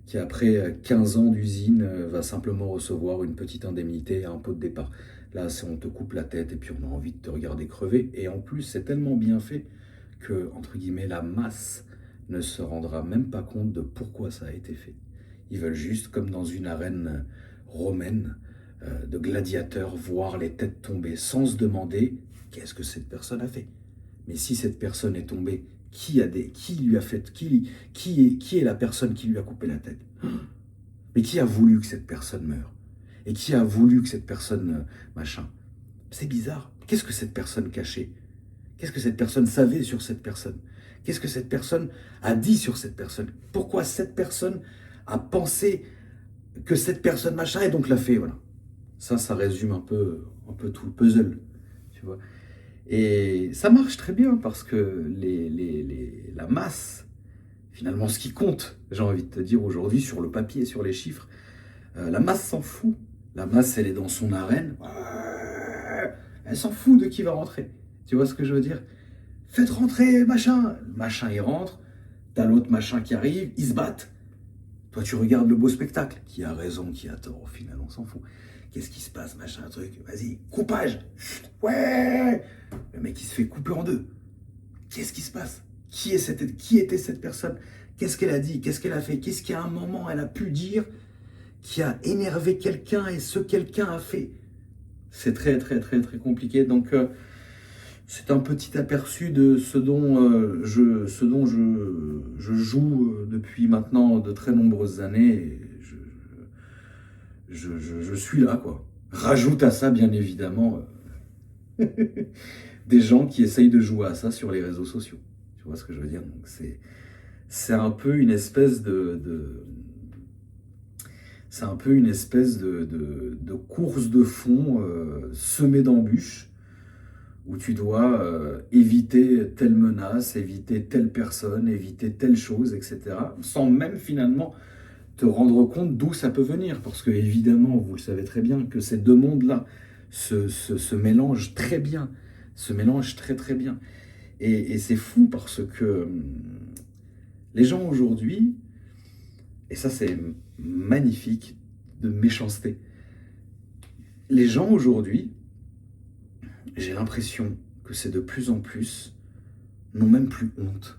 qui après 15 ans d'usine va simplement recevoir une petite indemnité et un pot de départ. Là, on te coupe la tête et puis on a envie de te regarder crever. Et en plus, c'est tellement bien fait que, entre guillemets, la masse ne se rendra même pas compte de pourquoi ça a été fait. Ils veulent juste, comme dans une arène romaine, de gladiateurs, voir les têtes tomber sans se demander qu'est-ce que cette personne a fait. Mais si cette personne est tombée, qui lui a fait, qui est la personne qui lui a coupé la tête? Mais qui a voulu que cette personne meure? Et qui a voulu que cette personne, machin? C'est bizarre. Qu'est-ce que cette personne cachait? Qu'est-ce que cette personne savait sur cette personne? Qu'est-ce que cette personne a dit sur cette personne? Pourquoi cette personne a pensé que cette personne machin et donc l'a fait, voilà. Ça résume un peu tout le puzzle, tu vois. Et ça marche très bien parce que la masse, finalement ce qui compte, j'ai envie de te dire aujourd'hui sur le papier, sur les chiffres, la masse s'en fout. La masse, elle est dans son arène, elle s'en fout de qui va rentrer. Tu vois ce que je veux dire? Faites rentrer machin. Le machin, il rentre, t'as l'autre machin qui arrive, ils se battent. Toi, tu regardes le beau spectacle. Qui a raison, qui a tort, au final, on s'en fout. Qu'est-ce qui se passe, machin, truc? Vas-y, coupage. Ouais. Le mec, il se fait couper en deux. Qu'est-ce qui se passe? Qui était cette personne? Qu'est-ce qu'elle a dit? Qu'est-ce qu'elle a fait? Qu'est-ce qu'à un moment, elle a pu dire qui a énervé quelqu'un et ce quelqu'un a fait? C'est très, très, très, très compliqué. Donc, c'est un petit aperçu de ce dont je joue depuis maintenant de très nombreuses années. Et je suis là, quoi. Rajoute à ça, bien évidemment, des gens qui essayent de jouer à ça sur les réseaux sociaux. Tu vois ce que je veux dire? Donc c'est un peu une espèce c'est un peu une espèce de course de fond semée d'embûches où tu dois éviter telle menace, éviter telle personne, éviter telle chose, etc. Sans même finalement te rendre compte d'où ça peut venir. Parce que évidemment, vous le savez très bien, que ces deux mondes-là se mélangent très bien, se mélangent très très bien. Et c'est fou parce que les gens aujourd'hui, et ça c'est magnifique de méchanceté, les gens aujourd'hui, j'ai l'impression que c'est de plus en plus, n'ont même plus honte.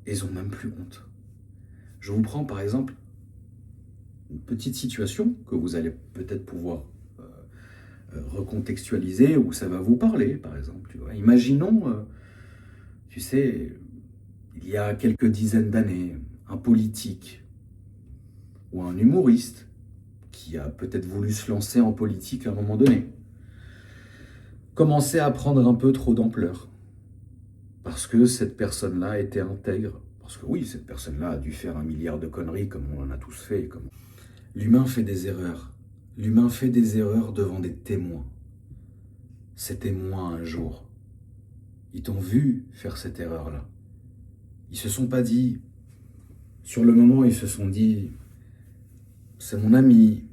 Ils ont même plus honte. Je vous prends par exemple une petite situation que vous allez peut-être pouvoir recontextualiser où ça va vous parler, par exemple. Tu vois. Imaginons, tu sais, il y a quelques dizaines d'années, un politique ou un humoriste qui a peut-être voulu se lancer en politique à un moment donné, commençait à prendre un peu trop d'ampleur. Parce que cette personne-là était intègre. Parce que oui, cette personne-là a dû faire 1 milliard de conneries comme on en a tous fait. L'humain fait des erreurs. L'humain fait des erreurs devant des témoins. Ces témoins, un jour, ils t'ont vu faire cette erreur-là. Ils se sont pas dit, sur le moment, ils se sont dit, c'est mon ami,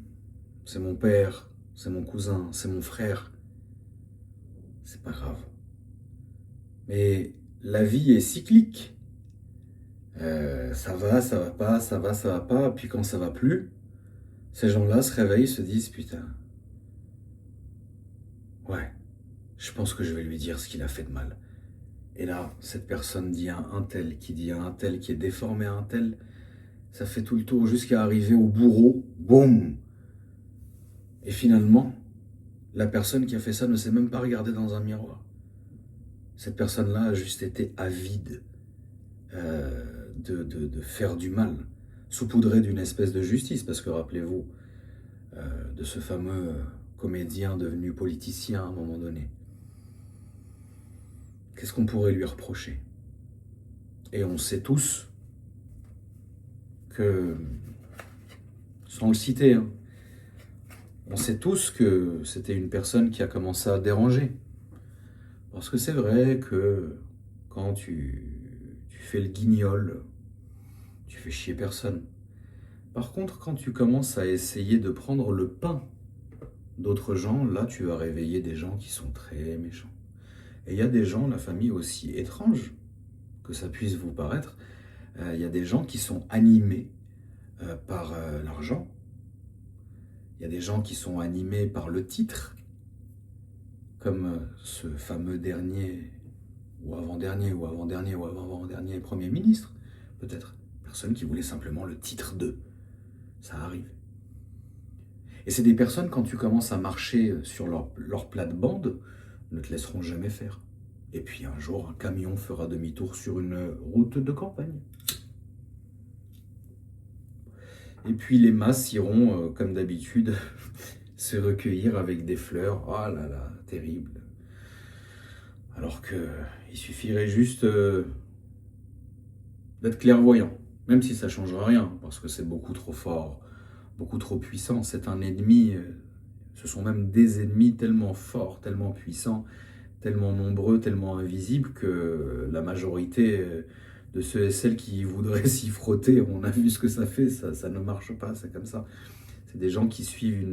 c'est mon père, c'est mon cousin, c'est mon frère. C'est pas grave. Mais la vie est cyclique. Ça va pas, ça va pas. Puis quand ça va plus, ces gens-là se réveillent, se disent, putain, ouais, je pense que je vais lui dire ce qu'il a fait de mal. Et là, cette personne dit à un tel, qui dit à un tel, qui est déformé à un tel, ça fait tout le tour jusqu'à arriver au bourreau, boum. Et finalement, la personne qui a fait ça ne s'est même pas regardée dans un miroir. Cette personne-là a juste été avide de faire du mal, saupoudré d'une espèce de justice, parce que rappelez-vous de ce fameux comédien devenu politicien à un moment donné. Qu'est-ce qu'on pourrait lui reprocher? Et on sait tous que, sans le citer, hein, on sait tous que c'était une personne qui a commencé à déranger. Parce que c'est vrai que quand tu fais le guignol, tu fais chier personne. Par contre, quand tu commences à essayer de prendre le pain d'autres gens, là tu vas réveiller des gens qui sont très méchants. Et il y a des gens, la famille aussi étrange que ça puisse vous paraître, il y a des gens qui sont animés par l'argent. Il y a des gens qui sont animés par le titre, comme ce fameux dernier, ou avant-dernier, ou avant-dernier, ou avant-avant-dernier Premier ministre, peut-être. Personne qui voulait simplement le titre de. Ça arrive. Et c'est des personnes, quand tu commences à marcher sur leur plate-bande, ne te laisseront jamais faire. Et puis un jour, un camion fera demi-tour sur une route de campagne. Et puis les masses iront, comme d'habitude, se recueillir avec des fleurs. Oh là là, terrible. Alors qu'il suffirait juste d'être clairvoyant, même si ça ne changera rien, parce que c'est beaucoup trop fort, beaucoup trop puissant. C'est un ennemi, ce sont même des ennemis tellement forts, tellement puissants, tellement nombreux, tellement invisibles, que la majorité de ceux et celles qui voudraient s'y frotter, on a vu ce que ça fait, ça ne marche pas, c'est comme ça. C'est des gens qui suivent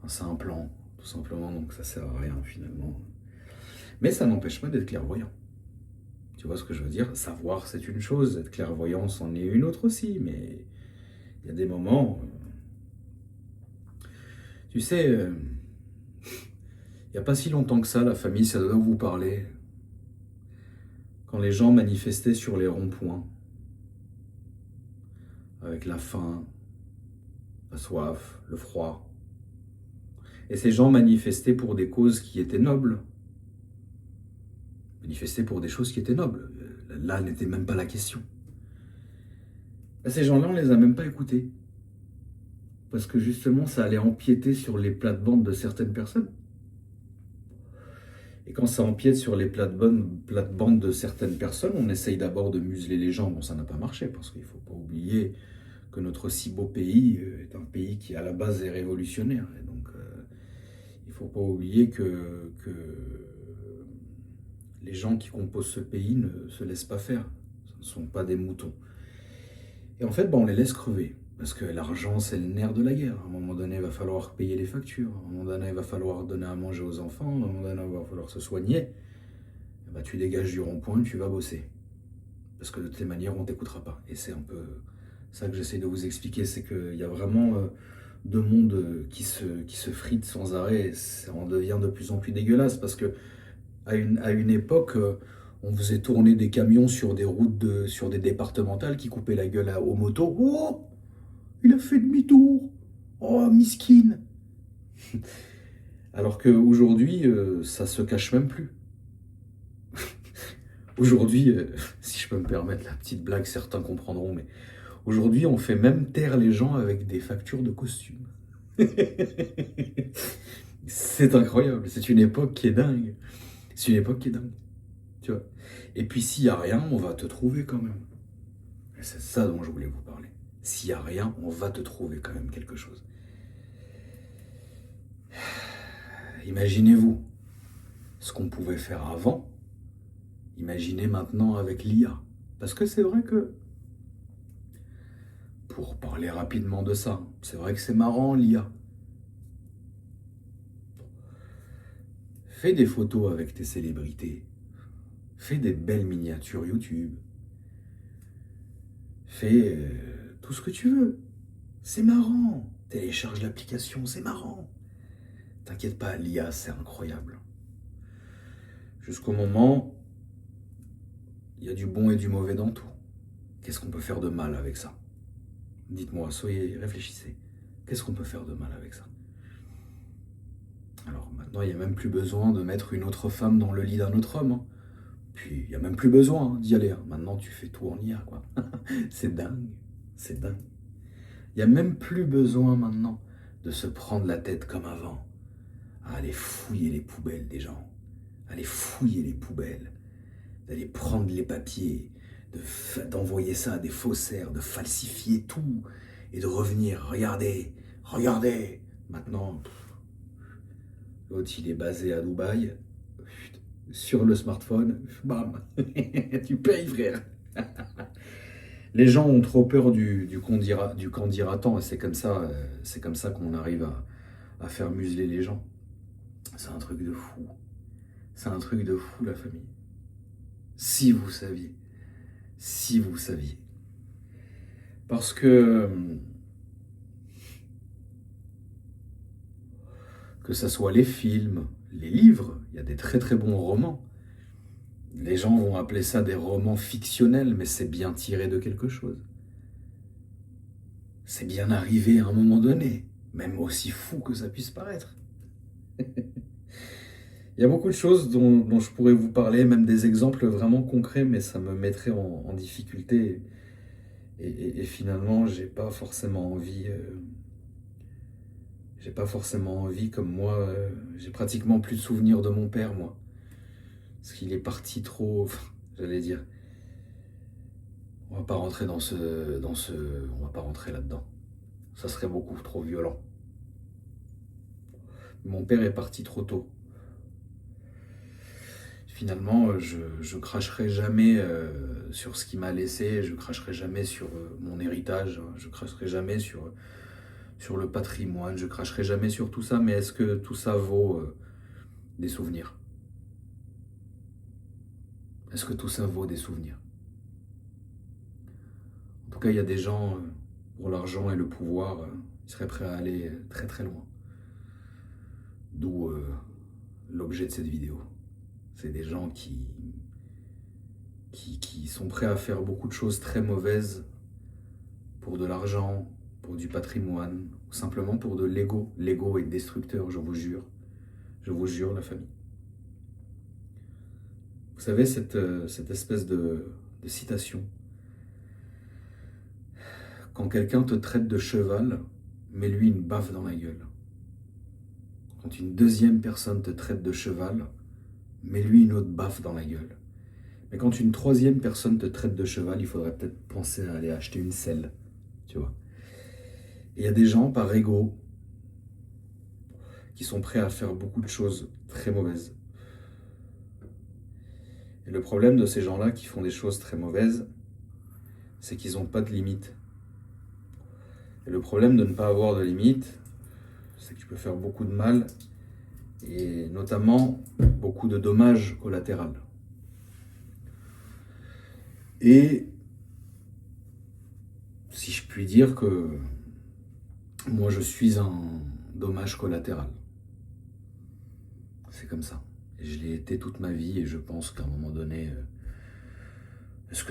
c'est un plan, tout simplement, donc ça sert à rien finalement. Mais ça n'empêche pas d'être clairvoyant. Tu vois ce que je veux dire? Savoir, c'est une chose, être clairvoyant, c'en est une autre aussi, mais il y a des moments... Tu sais, il n'y a pas si longtemps que ça, la famille, ça doit vous parler. Quand les gens manifestaient sur les ronds-points, avec la faim, la soif, le froid. Et ces gens manifestaient pour des causes qui étaient nobles. Manifestaient pour des choses qui étaient nobles. Là n'était même pas la question. Et ces gens-là, on ne les a même pas écoutés. Parce que justement, ça allait empiéter sur les plates-bandes de certaines personnes. Et quand ça empiète sur les plates-bandes de certaines personnes, on essaye d'abord de museler les gens. Bon, ça n'a pas marché, parce qu'il ne faut pas oublier que notre si beau pays est un pays qui, à la base, est révolutionnaire. Et donc, il ne faut pas oublier que les gens qui composent ce pays ne se laissent pas faire. Ce ne sont pas des moutons. Et en fait, on les laisse crever. Parce que l'argent, c'est le nerf de la guerre. À un moment donné, il va falloir payer les factures. À un moment donné, il va falloir donner à manger aux enfants. À un moment donné, il va falloir se soigner. Et bah, tu dégages du rond-point, tu vas bosser. Parce que de toutes les manières, on ne t'écoutera pas. Et c'est un peu ça que j'essaie de vous expliquer. C'est qu'il y a vraiment deux mondes qui se fritent sans arrêt. Et ça en devient de plus en plus dégueulasse. Parce que à une époque... on faisait tourner des camions sur des routes, sur des départementales qui coupaient la gueule aux motos. Oh, il a fait demi-tour. Oh, miskin. Alors qu'aujourd'hui, ça se cache même plus. Aujourd'hui, si je peux me permettre la petite blague, certains comprendront, mais aujourd'hui, on fait même taire les gens avec des factures de costumes. C'est incroyable, c'est une époque qui est dingue. C'est une époque qui est dingue. Tu vois. Et puis s'il n'y a rien, on va te trouver quand même. Et c'est ça dont je voulais vous parler. S'il n'y a rien, on va te trouver quand même quelque chose. Imaginez-vous ce qu'on pouvait faire avant. Imaginez maintenant avec l'IA. Parce que c'est vrai que, pour parler rapidement de ça, c'est vrai que c'est marrant l'IA. Fais des photos avec tes célébrités. Fais des belles miniatures YouTube. Fais tout ce que tu veux. C'est marrant. Télécharge l'application, c'est marrant. T'inquiète pas, l'IA, c'est incroyable. Jusqu'au moment, il y a du bon et du mauvais dans tout. Qu'est-ce qu'on peut faire de mal avec ça? Dites-moi, réfléchissez. Qu'est-ce qu'on peut faire de mal avec ça? Alors maintenant, il n'y a même plus besoin de mettre une autre femme dans le lit d'un autre homme. Hein. Puis, il n'y a même plus besoin d'y aller. Hein. Maintenant, tu fais tout en IA, quoi. C'est dingue. C'est dingue. Il n'y a même plus besoin maintenant de se prendre la tête comme avant. À aller fouiller les poubelles des gens. Aller fouiller les poubelles. D'aller prendre les papiers. D'envoyer ça à des faussaires. De falsifier tout. Et de revenir. Regardez. Regardez. Maintenant, l'autre, il est basé à Dubaï. Sur le smartphone, bam, tu payes, frère. Les gens ont trop peur du qu'en dira-t-on, et c'est comme ça qu'on arrive à faire museler les gens. C'est un truc de fou. C'est un truc de fou, la famille. Si vous saviez. Si vous saviez. Parce que ça soit les films, les livres, il y a des très très bons romans. Les gens vont appeler ça des romans fictionnels, mais c'est bien tiré de quelque chose. C'est bien arrivé à un moment donné, même aussi fou que ça puisse paraître. Il y a beaucoup de choses dont je pourrais vous parler, même des exemples vraiment concrets, mais ça me mettrait en difficulté. Et finalement, j'ai pas forcément envie, comme moi, j'ai pratiquement plus de souvenirs de mon père, moi. Parce qu'il est parti trop, j'allais dire, on va pas rentrer on va pas rentrer là-dedans. Ça serait beaucoup trop violent. Mon père est parti trop tôt. Finalement, je cracherai jamais sur ce qu'il m'a laissé, je cracherai jamais sur mon héritage, je cracherai jamais sur le patrimoine, je cracherai jamais sur tout ça, mais est-ce que tout ça vaut des souvenirs? Est-ce que tout ça vaut des souvenirs? En tout cas, il y a des gens, pour l'argent et le pouvoir, ils seraient prêts à aller très très loin. D'où l'objet de cette vidéo. C'est des gens qui sont prêts à faire beaucoup de choses très mauvaises pour de l'argent, pour du patrimoine, ou simplement pour de l'ego. L'ego est destructeur, je vous jure. Je vous jure, la famille. Vous savez, cette espèce de citation. Quand quelqu'un te traite de cheval, mets-lui une baffe dans la gueule. Quand une deuxième personne te traite de cheval, mets-lui une autre baffe dans la gueule. Mais quand une troisième personne te traite de cheval, il faudrait peut-être penser à aller acheter une selle, tu vois. Et il y a des gens, par ego, qui sont prêts à faire beaucoup de choses très mauvaises. Et le problème de ces gens-là qui font des choses très mauvaises, c'est qu'ils n'ont pas de limite. Et le problème de ne pas avoir de limite, c'est que tu peux faire beaucoup de mal, et notamment beaucoup de dommages collatéraux. Et si je puis dire que moi je suis un dommage collatéral. C'est comme ça. Et je l'ai été toute ma vie et je pense qu'à un moment donné, est-ce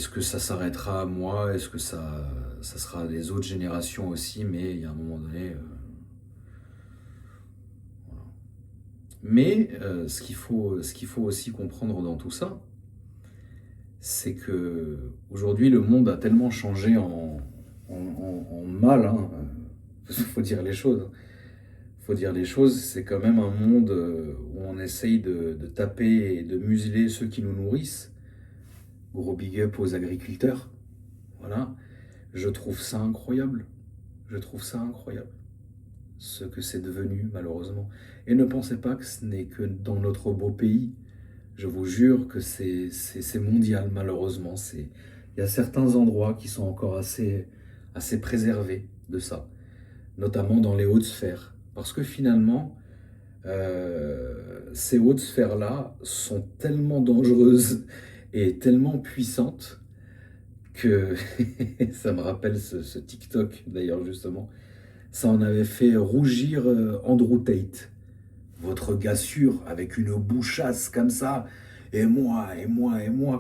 que ça s'arrêtera à moi? Est-ce que ça sera à les autres générations aussi? Mais il y a un moment donné... voilà. Mais ce qu'il faut aussi comprendre dans tout ça, c'est que aujourd'hui le monde a tellement changé en mal, hein. Faut dire les choses. Faut dire les choses, c'est quand même un monde où on essaye de taper et de museler ceux qui nous nourrissent. Gros big up aux agriculteurs. Voilà. Je trouve ça incroyable. Je trouve ça incroyable. Ce que c'est devenu, malheureusement. Et ne pensez pas que ce n'est que dans notre beau pays. Je vous jure que c'est mondial, malheureusement. Il y a certains endroits qui sont encore assez préservés de ça. Notamment dans les hautes sphères. Parce que finalement, ces hautes sphères-là sont tellement dangereuses et tellement puissantes que ça me rappelle ce TikTok d'ailleurs justement. Ça en avait fait rougir Andrew Tate. Votre gars sûr avec une bouchasse comme ça. Et moi,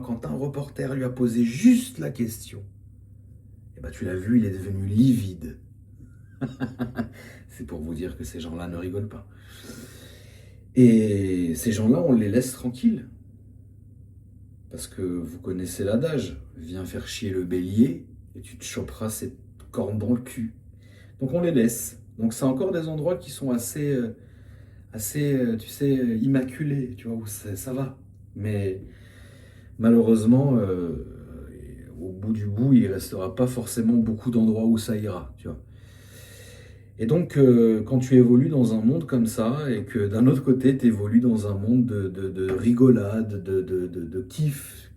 quand un reporter lui a posé juste la question, et ben tu l'as vu, il est devenu livide. C'est pour vous dire que ces gens-là ne rigolent pas. Et ces gens-là, on les laisse tranquilles. Parce que vous connaissez l'adage, viens faire chier le bélier et tu te choperas cette corne dans le cul. Donc on les laisse. Donc c'est encore des endroits qui sont assez, tu sais, immaculés, tu vois, où ça va. Mais malheureusement, au bout du bout, il ne restera pas forcément beaucoup d'endroits où ça ira, tu vois. Et donc, quand tu évolues dans un monde comme ça, et que d'un autre côté, tu évolues dans un monde de rigolade, de kiff,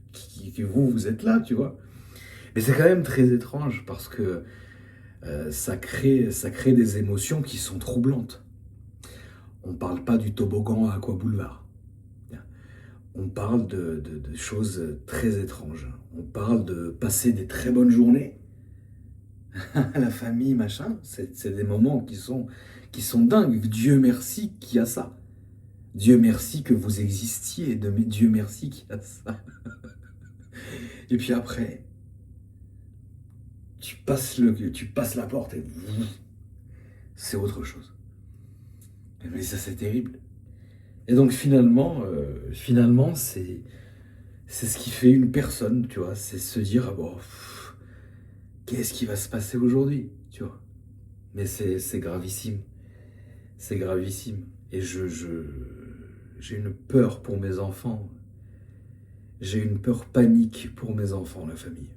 que vous êtes là, tu vois. Mais c'est quand même très étrange parce que ça crée des émotions qui sont troublantes. On ne parle pas du toboggan à Aqua Boulevard. On parle de choses très étranges. On parle de passer des très bonnes journées à la famille, machin. C'est des moments qui sont dingues. Dieu merci qu'il y a ça. Dieu merci que vous existiez. Dieu merci qu'il y a ça. Et puis après, tu passes la porte et c'est autre chose. Mais ça, c'est terrible. Et donc finalement, c'est ce qui fait une personne, tu vois. C'est se dire, ah bon, qu'est-ce qui va se passer aujourd'hui, tu vois. Mais c'est gravissime. C'est gravissime. Et j'ai une peur pour mes enfants. J'ai une peur panique pour mes enfants, la famille.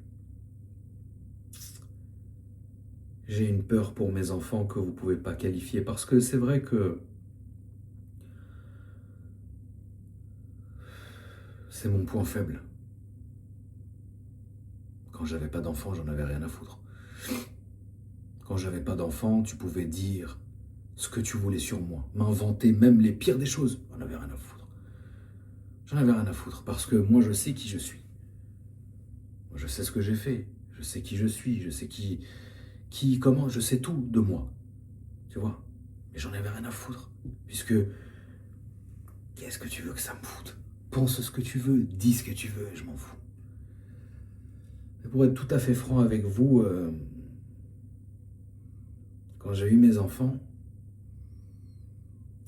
J'ai une peur pour mes enfants que vous ne pouvez pas qualifier. Parce que c'est vrai que c'est mon point faible. Quand j'avais pas d'enfants, j'en avais rien à foutre. Quand j'avais pas d'enfants, tu pouvais dire ce que tu voulais sur moi. M'inventer même les pires des choses. J'en avais rien à foutre. J'en avais rien à foutre. Parce que moi, je sais qui je suis. Moi, je sais ce que j'ai fait. Je sais qui je suis. Je sais comment. Je sais tout de moi. Tu vois. Mais j'en avais rien à foutre. Puisque, qu'est-ce que tu veux que ça me foute? Pense ce que tu veux. Dis ce que tu veux. Je m'en fous. Et pour être tout à fait franc avec vous, quand j'ai eu mes enfants,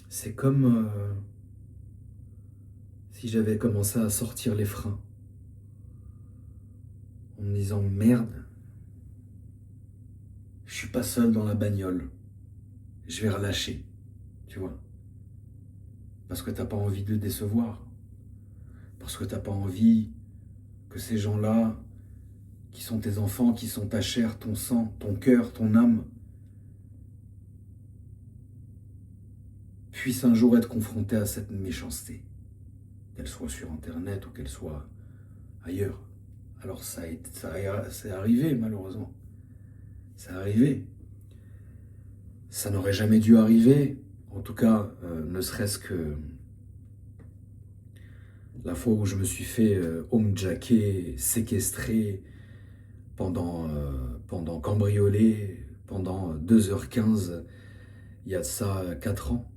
c'est comme si j'avais commencé à sortir les freins. En me disant, merde, je suis pas seul dans la bagnole. Je vais relâcher, tu vois. Parce que t'as pas envie de décevoir. Parce que t'as pas envie que ces gens-là, qui sont tes enfants, qui sont ta chair, ton sang, ton cœur, ton âme, puissent un jour être confrontés à cette méchanceté. Qu'elle soit sur Internet ou qu'elle soit ailleurs. Alors c'est arrivé, malheureusement. C'est arrivé. Ça n'aurait jamais dû arriver. En tout cas, ne serait-ce que la fois où je me suis fait homejacker, séquestrer, pendant cambriolé, pendant 2h15, il y a de ça 4 ans.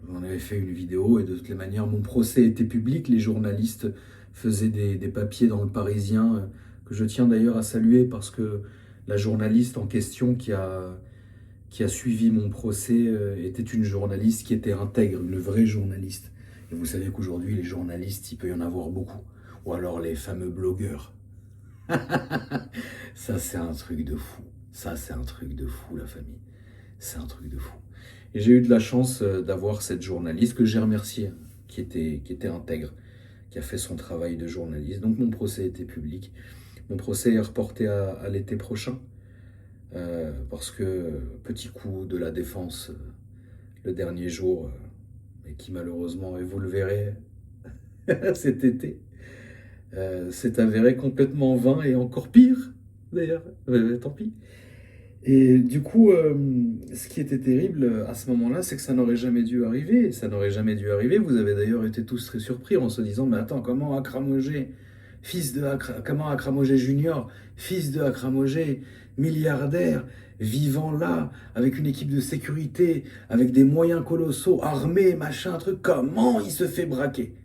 On avait fait une vidéo et de toutes les manières, mon procès était public. Les journalistes faisaient des papiers dans le Parisien, que je tiens d'ailleurs à saluer parce que la journaliste en question qui a suivi mon procès était une journaliste qui était intègre, une vraie journaliste. Et vous savez qu'aujourd'hui, les journalistes, il peut y en avoir beaucoup. Ou alors les fameux blogueurs. Ça, c'est un truc de fou. Ça, c'est un truc de fou, la famille. C'est un truc de fou. Et j'ai eu de la chance d'avoir cette journaliste que j'ai remerciée, qui était intègre, qui a fait son travail de journaliste. Donc mon procès était public. Mon procès est reporté à l'été prochain. Parce que petit coup de la défense le dernier jour, et qui malheureusement, et vous le verrez cet été, s'est avéré complètement vain et encore pire d'ailleurs, tant pis. Et du coup, ce qui était terrible à ce moment-là, c'est que ça n'aurait jamais dû arriver. Ça n'aurait jamais dû arriver. Vous avez d'ailleurs été tous très surpris en se disant, mais attends, comment Akramogé, comment Akramogé Junior, fils de Akramogé, milliardaire, vivant là, avec une équipe de sécurité, avec des moyens colossaux, armés, machin, truc, comment il se fait braquer?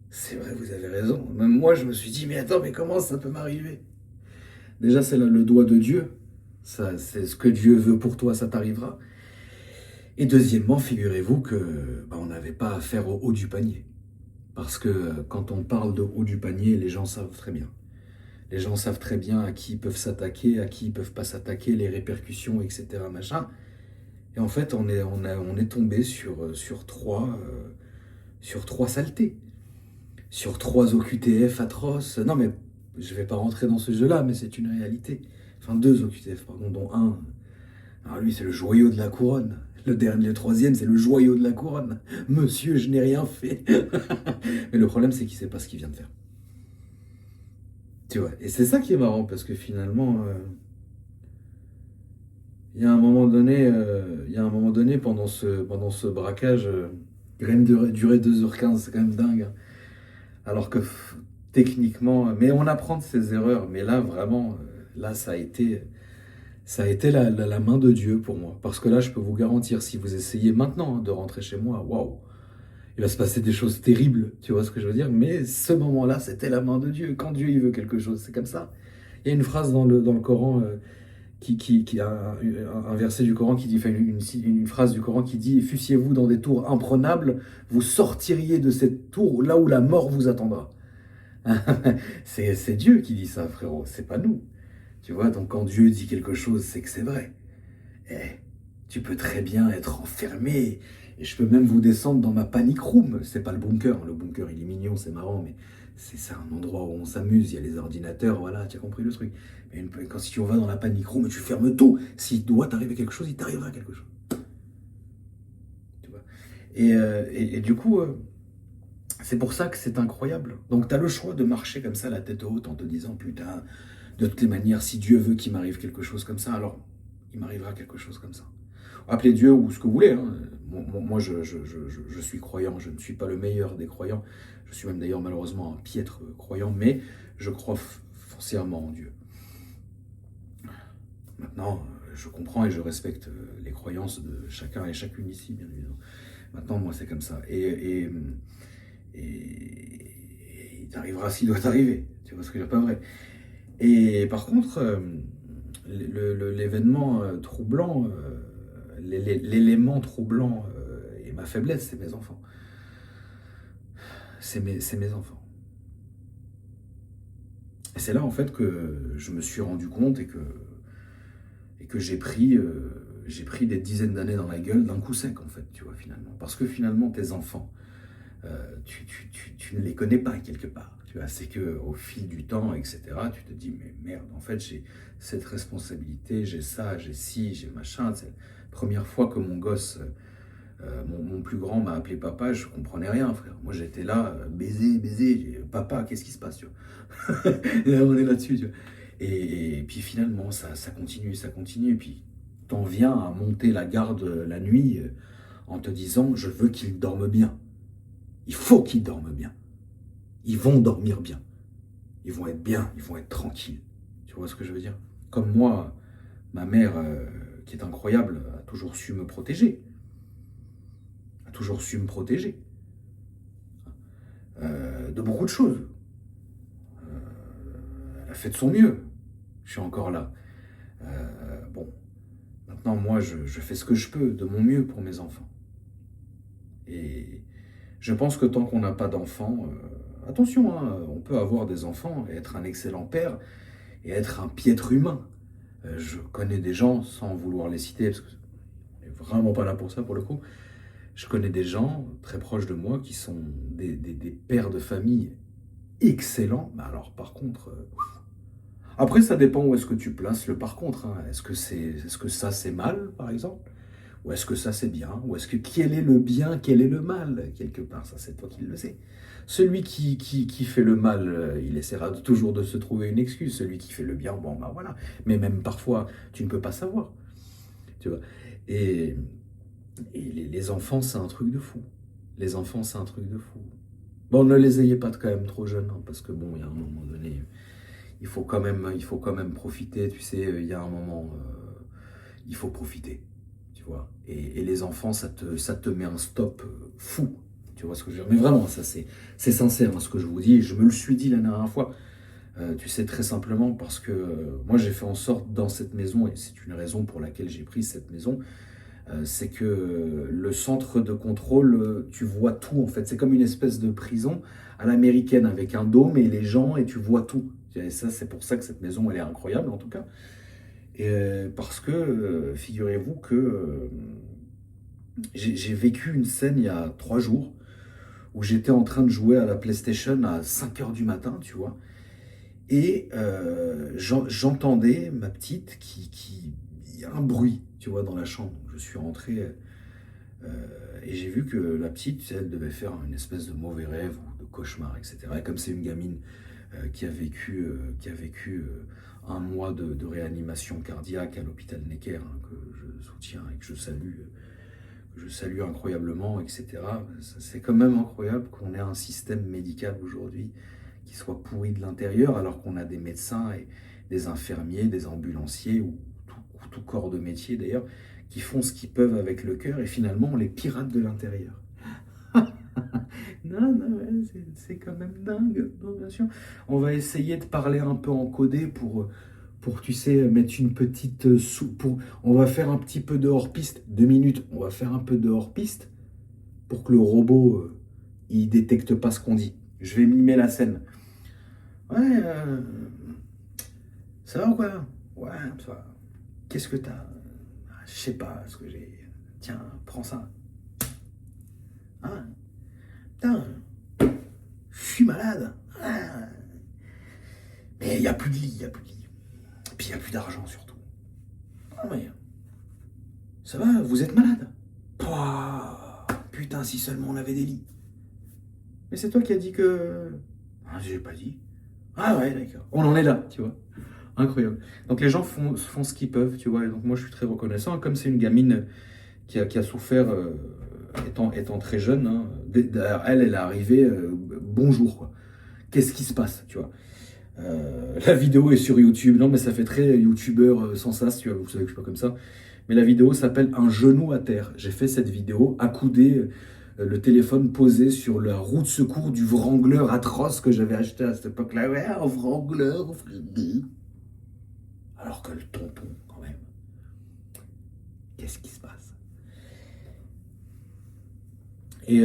C'est vrai, vous avez raison. Même moi, je me suis dit, mais attends, mais comment ça peut m'arriver? Déjà, c'est le doigt de Dieu. Ça, c'est ce que Dieu veut pour toi, ça t'arrivera. Et deuxièmement, figurez-vous que on n'avait pas affaire au haut du panier. Parce que quand on parle de haut du panier, les gens savent très bien. Les gens savent très bien à qui ils peuvent s'attaquer, à qui ils peuvent pas s'attaquer, les répercussions, etc. Machin. Et en fait, on est tombé sur trois saletés. Sur 3 OQTF atroces. Non, mais je vais pas rentrer dans ce jeu-là, mais c'est une réalité. Enfin, 2 OQTF, pardon, dont un. Alors lui, c'est le joyau de la couronne. Le troisième, c'est le joyau de la couronne. Monsieur, je n'ai rien fait. Mais le problème, c'est qu'il sait pas ce qu'il vient de faire. Tu vois, et c'est ça qui est marrant, parce que finalement, il y a un moment donné, pendant ce braquage, il a même duré 2h15, c'est quand même dingue, hein. Alors que techniquement, mais on apprend de ses erreurs. Mais là, vraiment, là, ça a été la main de Dieu pour moi. Parce que là, je peux vous garantir, si vous essayez maintenant de rentrer chez moi, waouh, il va se passer des choses terribles, tu vois ce que je veux dire? Mais ce moment-là, c'était la main de Dieu. Quand Dieu il veut quelque chose, c'est comme ça. Il y a une phrase dans le Coran qui a un verset du Coran qui dit, enfin une phrase du Coran qui dit: fussiez-vous dans des tours imprenables, vous sortiriez de cette tour là où la mort vous attendra. C'est Dieu qui dit ça, frérot, c'est pas nous. Tu vois, donc quand Dieu dit quelque chose, c'est que c'est vrai. Eh, tu peux très bien être enfermé, et je peux même vous descendre dans ma panic room. C'est pas le bunker, le bunker il est mignon, c'est marrant, mais c'est un endroit où on s'amuse, il y a les ordinateurs, voilà, tu as compris le truc. Mais quand si tu vas dans la panic room, tu fermes tout. S'il doit t'arriver quelque chose, il t'arrivera quelque chose. Tu vois. Et du coup, c'est pour ça que c'est incroyable. Donc tu as le choix de marcher comme ça, la tête haute, en te disant, putain, de toutes les manières, si Dieu veut qu'il m'arrive quelque chose comme ça, alors il m'arrivera quelque chose comme ça. Appelez Dieu ou ce que vous voulez. Hein. Moi, je suis croyant, je ne suis pas le meilleur des croyants. Je suis même d'ailleurs malheureusement un piètre croyant, mais je crois foncièrement en Dieu. Maintenant, je comprends et je respecte les croyances de chacun et chacune ici, bien évidemment. Maintenant, moi, c'est comme ça. Et il t'arrivera s'il doit t'arriver. Tu vois ce que je veux dire, pas vrai. Et par contre, l'événement troublant, l'élément troublant et ma faiblesse, c'est mes enfants. C'est mes enfants. Et c'est là en fait que je me suis rendu compte et que j'ai pris des dizaines d'années dans la gueule d'un coup sec en fait, tu vois, finalement. Parce que finalement, tes enfants, tu ne les connais pas quelque part. Tu vois, c'est qu'au fil du temps, etc., tu te dis, mais merde, en fait, j'ai cette responsabilité, j'ai ça, j'ai ci, j'ai machin. C'est la première fois que mon gosse, mon plus grand m'a appelé papa, je comprenais rien, frère. Moi, j'étais là, baiser, papa, qu'est-ce qui se passe, tu vois. Et là, on est là-dessus, tu vois. Et puis finalement, ça continue, et puis t'en viens à monter la garde la nuit en te disant, je veux qu'il dorme bien. Il faut qu'ils dorment bien. Ils vont dormir bien. Ils vont être bien, ils vont être tranquilles. Tu vois ce que je veux dire? Comme moi, ma mère, qui est incroyable, a toujours su me protéger. A toujours su me protéger. De beaucoup de choses. Elle a fait de son mieux. Je suis encore là. Bon, maintenant, moi, je fais ce que je peux, de mon mieux pour mes enfants. Et je pense que tant qu'on n'a pas d'enfants, attention, hein, on peut avoir des enfants et être un excellent père et être un piètre humain. Je connais des gens, sans vouloir les citer, parce qu'on n'est vraiment pas là pour ça pour le coup, je connais des gens très proches de moi qui sont des pères de famille excellents, mais alors par contre... Après, ça dépend où est-ce que tu places le par contre. Hein. Est-ce que ça c'est mal, par exemple? Ou est-ce que ça c'est bien? Ou est-ce que quel est le bien, quel est le mal? Quelque part, ça c'est toi qui le sais. Celui qui fait le mal, il essaiera toujours de se trouver une excuse. Celui qui fait le bien, bon bah voilà. Mais même parfois, tu ne peux pas savoir. Tu vois. Et, et les enfants, c'est un truc de fou. Les enfants, c'est un truc de fou. Bon, ne les ayez pas quand même trop jeunes, hein, parce que bon, il y a un moment donné, il faut quand même profiter. Tu sais, il y a un moment, il faut profiter. Tu vois. Et les enfants, ça te met un stop fou. Tu vois ce que je veux dire? Mais vraiment, ça c'est sincère hein, ce que je vous dis. Je me le suis dit la dernière fois. Tu sais, très simplement parce que moi j'ai fait en sorte dans cette maison, et c'est une raison pour laquelle j'ai pris cette maison, c'est que le centre de contrôle, tu vois tout en fait. C'est comme une espèce de prison à l'américaine avec un dôme et les gens et tu vois tout. Et ça, c'est pour ça que cette maison, elle est incroyable en tout cas. Et parce que, figurez-vous que j'ai vécu une scène il y a 3 jours où j'étais en train de jouer à la PlayStation à 5 heures du matin, tu vois. Et j'entendais ma petite il y a un bruit, tu vois, dans la chambre. Je suis rentré et j'ai vu que la petite, tu sais, elle devait faire une espèce de mauvais rêve ou de cauchemar, etc. Et comme c'est une gamine qui a vécu 1 mois de réanimation cardiaque à l'hôpital Necker, hein, que je soutiens et que je salue incroyablement, etc. C'est quand même incroyable qu'on ait un système médical aujourd'hui qui soit pourri de l'intérieur, alors qu'on a des médecins et des infirmiers, des ambulanciers, ou tout corps de métier d'ailleurs, qui font ce qu'ils peuvent avec le cœur, et finalement on les pirate de l'intérieur. Non, non, ouais, c'est quand même dingue, non, bien sûr. On va essayer de parler un peu en codé pour, tu sais, mettre une petite on va faire un petit peu de hors-piste, 2 minutes, on va faire un peu de hors-piste pour que le robot, il détecte pas ce qu'on dit. Je vais mimer la scène. Ouais, ça va ou quoi? Ouais, ça va. Qu'est-ce que t'as? Je sais pas ce que j'ai. Tiens, prends ça. Hein? Putain, je suis malade. Ah. Mais il n'y a plus de lit, il n'y a plus de lit. Et puis il n'y a plus d'argent surtout. Ah ouais. Ça va, vous êtes malade? Pouah, putain, si seulement on avait des lits. Mais c'est toi qui as dit que... Ah, j'ai pas dit. Ah ouais, d'accord. On en est là, tu vois. Incroyable. Donc les gens font ce qu'ils peuvent, tu vois. Et donc moi je suis très reconnaissant. Comme c'est une gamine qui a souffert étant très jeune, hein. Elle est arrivée, bonjour, quoi. Qu'est-ce qui se passe, tu vois. La vidéo est sur YouTube. Non, mais ça fait très youtubeur sans sas, tu vois. Vous savez que je suis pas comme ça. Mais la vidéo s'appelle Un genou à terre. J'ai fait cette vidéo accoudé, le téléphone posé sur la roue de secours du Wrangler atroce que j'avais acheté à cette époque-là. Ouais, un Wrangler, frérot. Alors que le tonton, quand même. Qu'est-ce qui se passe? Et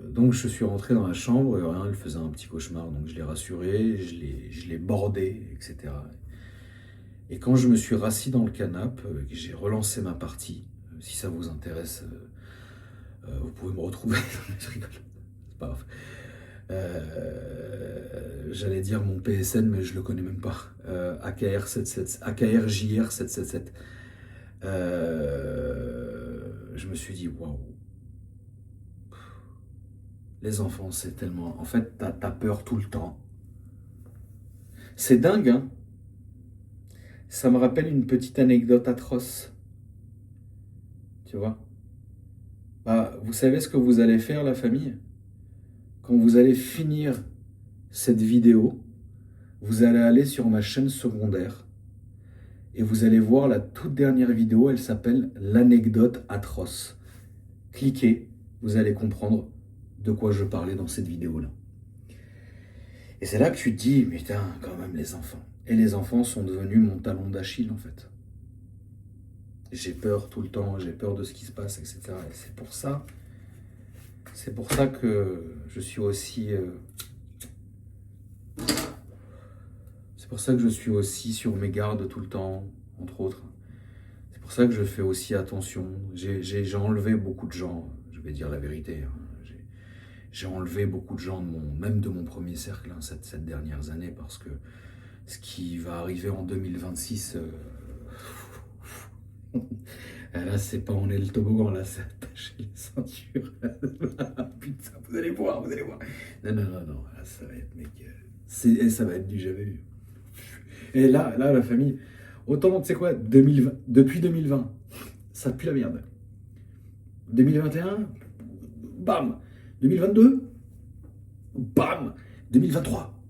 donc je suis rentré dans la chambre, et rien, elle faisait un petit cauchemar, donc je l'ai rassuré, je l'ai bordé, etc. Et quand je me suis rassis dans le canapé, j'ai relancé ma partie. Si ça vous intéresse, vous pouvez me retrouver. Je rigole, c'est pas grave. J'allais dire mon PSN, mais je le connais même pas. AKRJR 777. Je me suis dit, waouh. Les enfants, c'est tellement... En fait, t'as peur tout le temps. C'est dingue, hein? Ça me rappelle une petite anecdote atroce. Tu vois? Bah, vous savez ce que vous allez faire, la famille? Quand vous allez finir cette vidéo, vous allez aller sur ma chaîne secondaire et vous allez voir la toute dernière vidéo, elle s'appelle L'anecdote atroce. Cliquez, vous allez comprendre de quoi je parlais dans cette vidéo-là. Et c'est là que tu te dis, putain, quand même les enfants. Et les enfants sont devenus mon talon d'Achille, en fait. J'ai peur tout le temps, j'ai peur de ce qui se passe, etc. Et c'est pour ça que je suis aussi... c'est pour ça que je suis aussi sur mes gardes tout le temps, entre autres. C'est pour ça que je fais aussi attention. J'ai enlevé beaucoup de gens, je vais dire la vérité. Hein. J'ai enlevé beaucoup de gens, même de mon premier cercle, hein, cette dernières années, parce que ce qui va arriver en 2026, là, c'est pas on est le toboggan, là, c'est attacher les ceintures. Putain, vous allez voir, vous allez voir. Non, non, non, non, là, ça va être, mec, ça va être du jamais vu. Et là, la famille, autant, tu sais quoi, depuis 2020, ça pue la merde. 2021, bam. 2022, bam. 2023,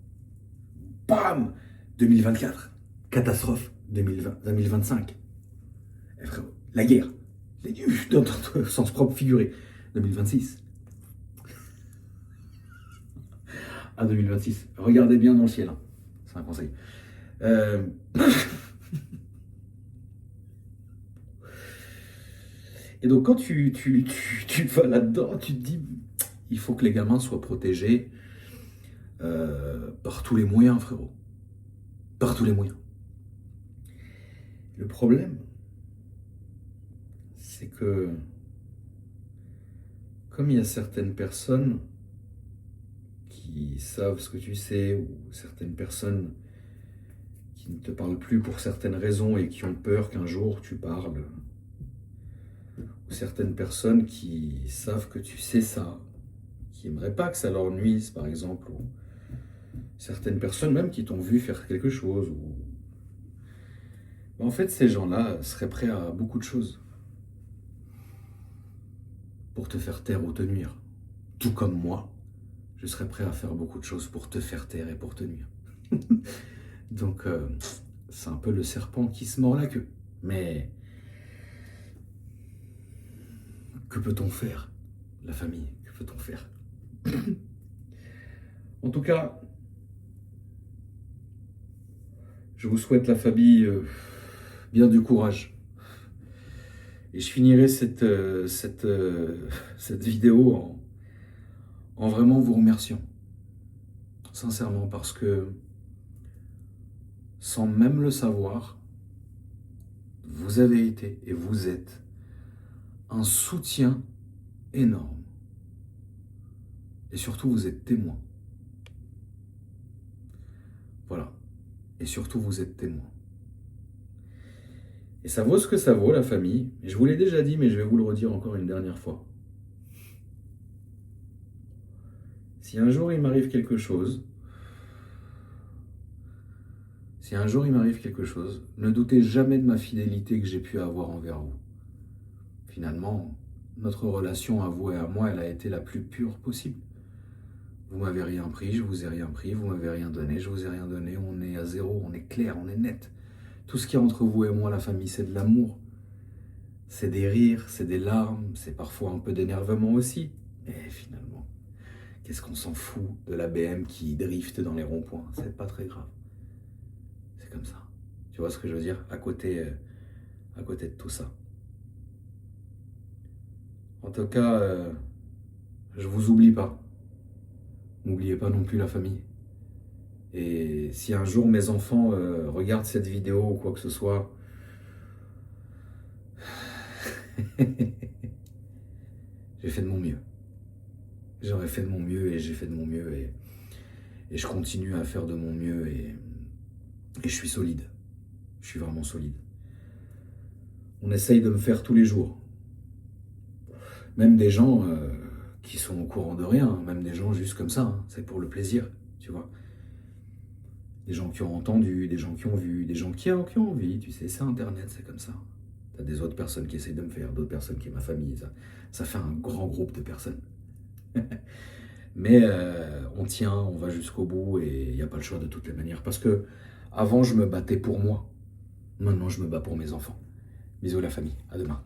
bam. 2024, catastrophe. 2020, 2025, eh, frérot, la guerre. Dans le sens propre figuré. 2026. À 2026. Regardez bien dans le ciel. Hein. C'est un conseil. Et donc quand tu vas là-dedans, tu te dis, il faut que les gamins soient protégés par tous les moyens, frérot. Par tous les moyens. Le problème, c'est que comme il y a certaines personnes qui savent ce que tu sais, ou certaines personnes qui ne te parlent plus pour certaines raisons et qui ont peur qu'un jour tu parles, ou certaines personnes qui savent que tu sais ça, qui n'aimeraient pas que ça leur nuise, par exemple, ou certaines personnes même qui t'ont vu faire quelque chose, ou... En fait, ces gens-là seraient prêts à beaucoup de choses pour te faire taire ou te nuire. Tout comme moi, je serais prêt à faire beaucoup de choses pour te faire taire et pour te nuire. Donc, c'est un peu le serpent qui se mord la queue. Mais que peut-on faire, la famille? Que peut-on faire? En tout cas, Je vous souhaite, la famille, bien du courage. Et je finirai cette vidéo en vraiment vous remerciant. Sincèrement, parce que sans même le savoir, vous avez été et vous êtes un soutien énorme. Et surtout, vous êtes témoin. Voilà. Et surtout, vous êtes témoin. Et ça vaut ce que ça vaut, la famille. Et je vous l'ai déjà dit, mais je vais vous le redire encore une dernière fois. Si un jour il m'arrive quelque chose, ne doutez jamais de ma fidélité que j'ai pu avoir envers vous. Finalement, notre relation à vous et à moi, elle a été la plus pure possible. Vous m'avez rien pris, je vous ai rien pris, vous m'avez rien donné, je vous ai rien donné, on est à zéro, on est clair, on est net. Tout ce qu'il y a entre vous et moi, la famille, c'est de l'amour. C'est des rires, c'est des larmes, c'est parfois un peu d'énervement aussi. Mais finalement, qu'est-ce qu'on s'en fout de la BM qui drift dans les ronds-points? C'est pas très grave. C'est comme ça. Tu vois ce que je veux dire? À côté de tout ça. En tout cas, je vous oublie pas. N'oubliez pas non plus la famille. Et si un jour mes enfants regardent cette vidéo ou quoi que ce soit, j'ai fait de mon mieux. J'aurais fait de mon mieux et j'ai fait de mon mieux et je continue à faire de mon mieux et je suis solide. Je suis vraiment solide. On essaye de me faire tous les jours. Même des gens qui sont au courant de rien, même des gens juste comme ça, hein, c'est pour le plaisir, tu vois. Des gens qui ont entendu, des gens qui ont vu, des gens qui ont envie, tu sais, c'est Internet, c'est comme ça. T'as des autres personnes qui essayent de me faire, d'autres personnes qui est ma famille, ça fait un grand groupe de personnes. Mais on tient, on va jusqu'au bout et il n'y a pas le choix de toutes les manières. Parce que avant, je me battais pour moi. Maintenant, je me bats pour mes enfants. Bisous la famille, à demain.